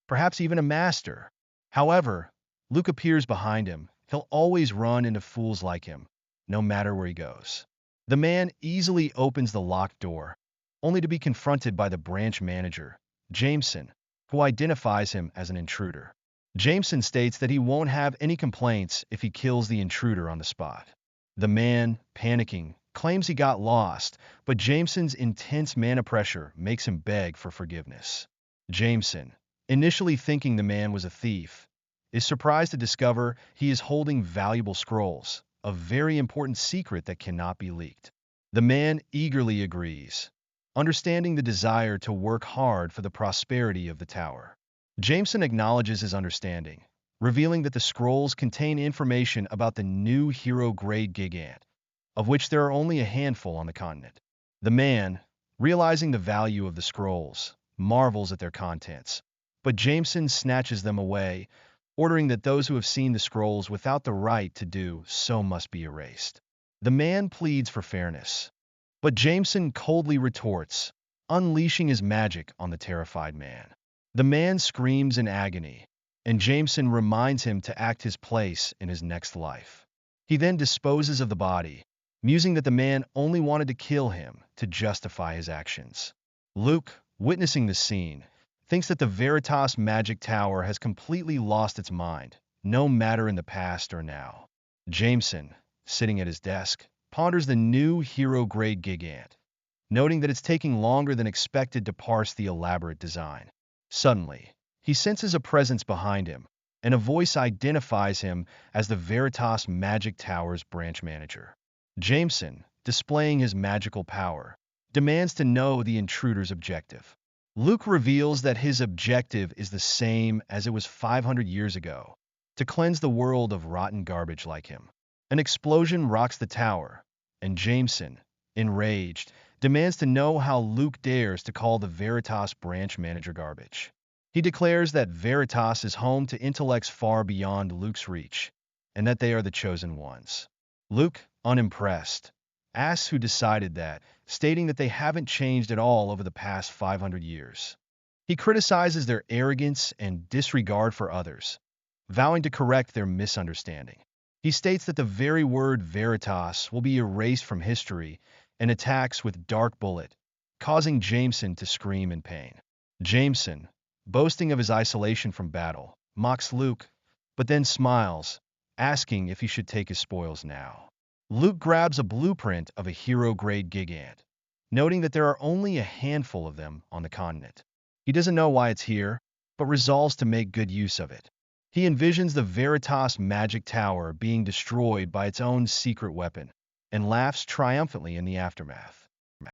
Perhaps even a master. However, Luke appears behind him. He'll always run into fools like him, no matter where he goes. The man easily opens the locked door, only to be confronted by the branch manager, Jameson, who identifies him as an intruder. Jameson states that he won't have any complaints if he kills the intruder on the spot. The man, panicking, claims he got lost, but Jameson's intense mana pressure makes him beg for forgiveness. Jameson, initially thinking the man was a thief, is surprised to discover he is holding valuable scrolls, a very important secret that cannot be leaked. The man eagerly agrees, understanding the desire to work hard for the prosperity of the tower. Jameson acknowledges his understanding, revealing that the scrolls contain information about the new hero-grade gigant, of which there are only a handful on the continent. The man, realizing the value of the scrolls, marvels at their contents, but Jameson snatches them away, ordering that those who have seen the scrolls without the right to do so must be erased. The man pleads for fairness, but Jameson coldly retorts, unleashing his magic on the terrified man. The man screams in agony, and Jameson reminds him to act his place in his next life. He then disposes of the body, musing that the man only wanted to kill him to justify his actions. Luke, witnessing the scene, thinks that the Veritas Magic Tower has completely lost its mind, no matter in the past or now. Jameson, sitting at his desk, ponders the new hero-grade gigant, noting that it's taking longer than expected to parse the elaborate design. Suddenly, he senses a presence behind him, and a voice identifies him as the Veritas Magic Tower's branch manager. Jameson, displaying his magical power, demands to know the intruder's objective. Luke reveals that his objective is the same as it was 500 years ago, to cleanse the world of rotten garbage like him. An explosion rocks the tower, and Jameson, enraged, demands to know how Luke dares to call the Veritas branch manager garbage. He declares that Veritas is home to intellects far beyond Luke's reach, and that they are the chosen ones. Luke, unimpressed, asks who decided that, stating that they haven't changed at all over the past 500 years. He criticizes their arrogance and disregard for others, vowing to correct their misunderstanding. He states that the very word Veritas will be erased from history and attacks with Dark Bullet, causing Jameson to scream in pain. Jameson, boasting of his isolation from battle, mocks Luke, but then smiles, asking if he should take his spoils now. Luke grabs a blueprint of a hero-grade gigant, noting that there are only a handful of them on the continent. He doesn't know why it's here, but resolves to make good use of it. He envisions the Veritas Magic Tower being destroyed by its own secret weapon, and laughs triumphantly in the aftermath.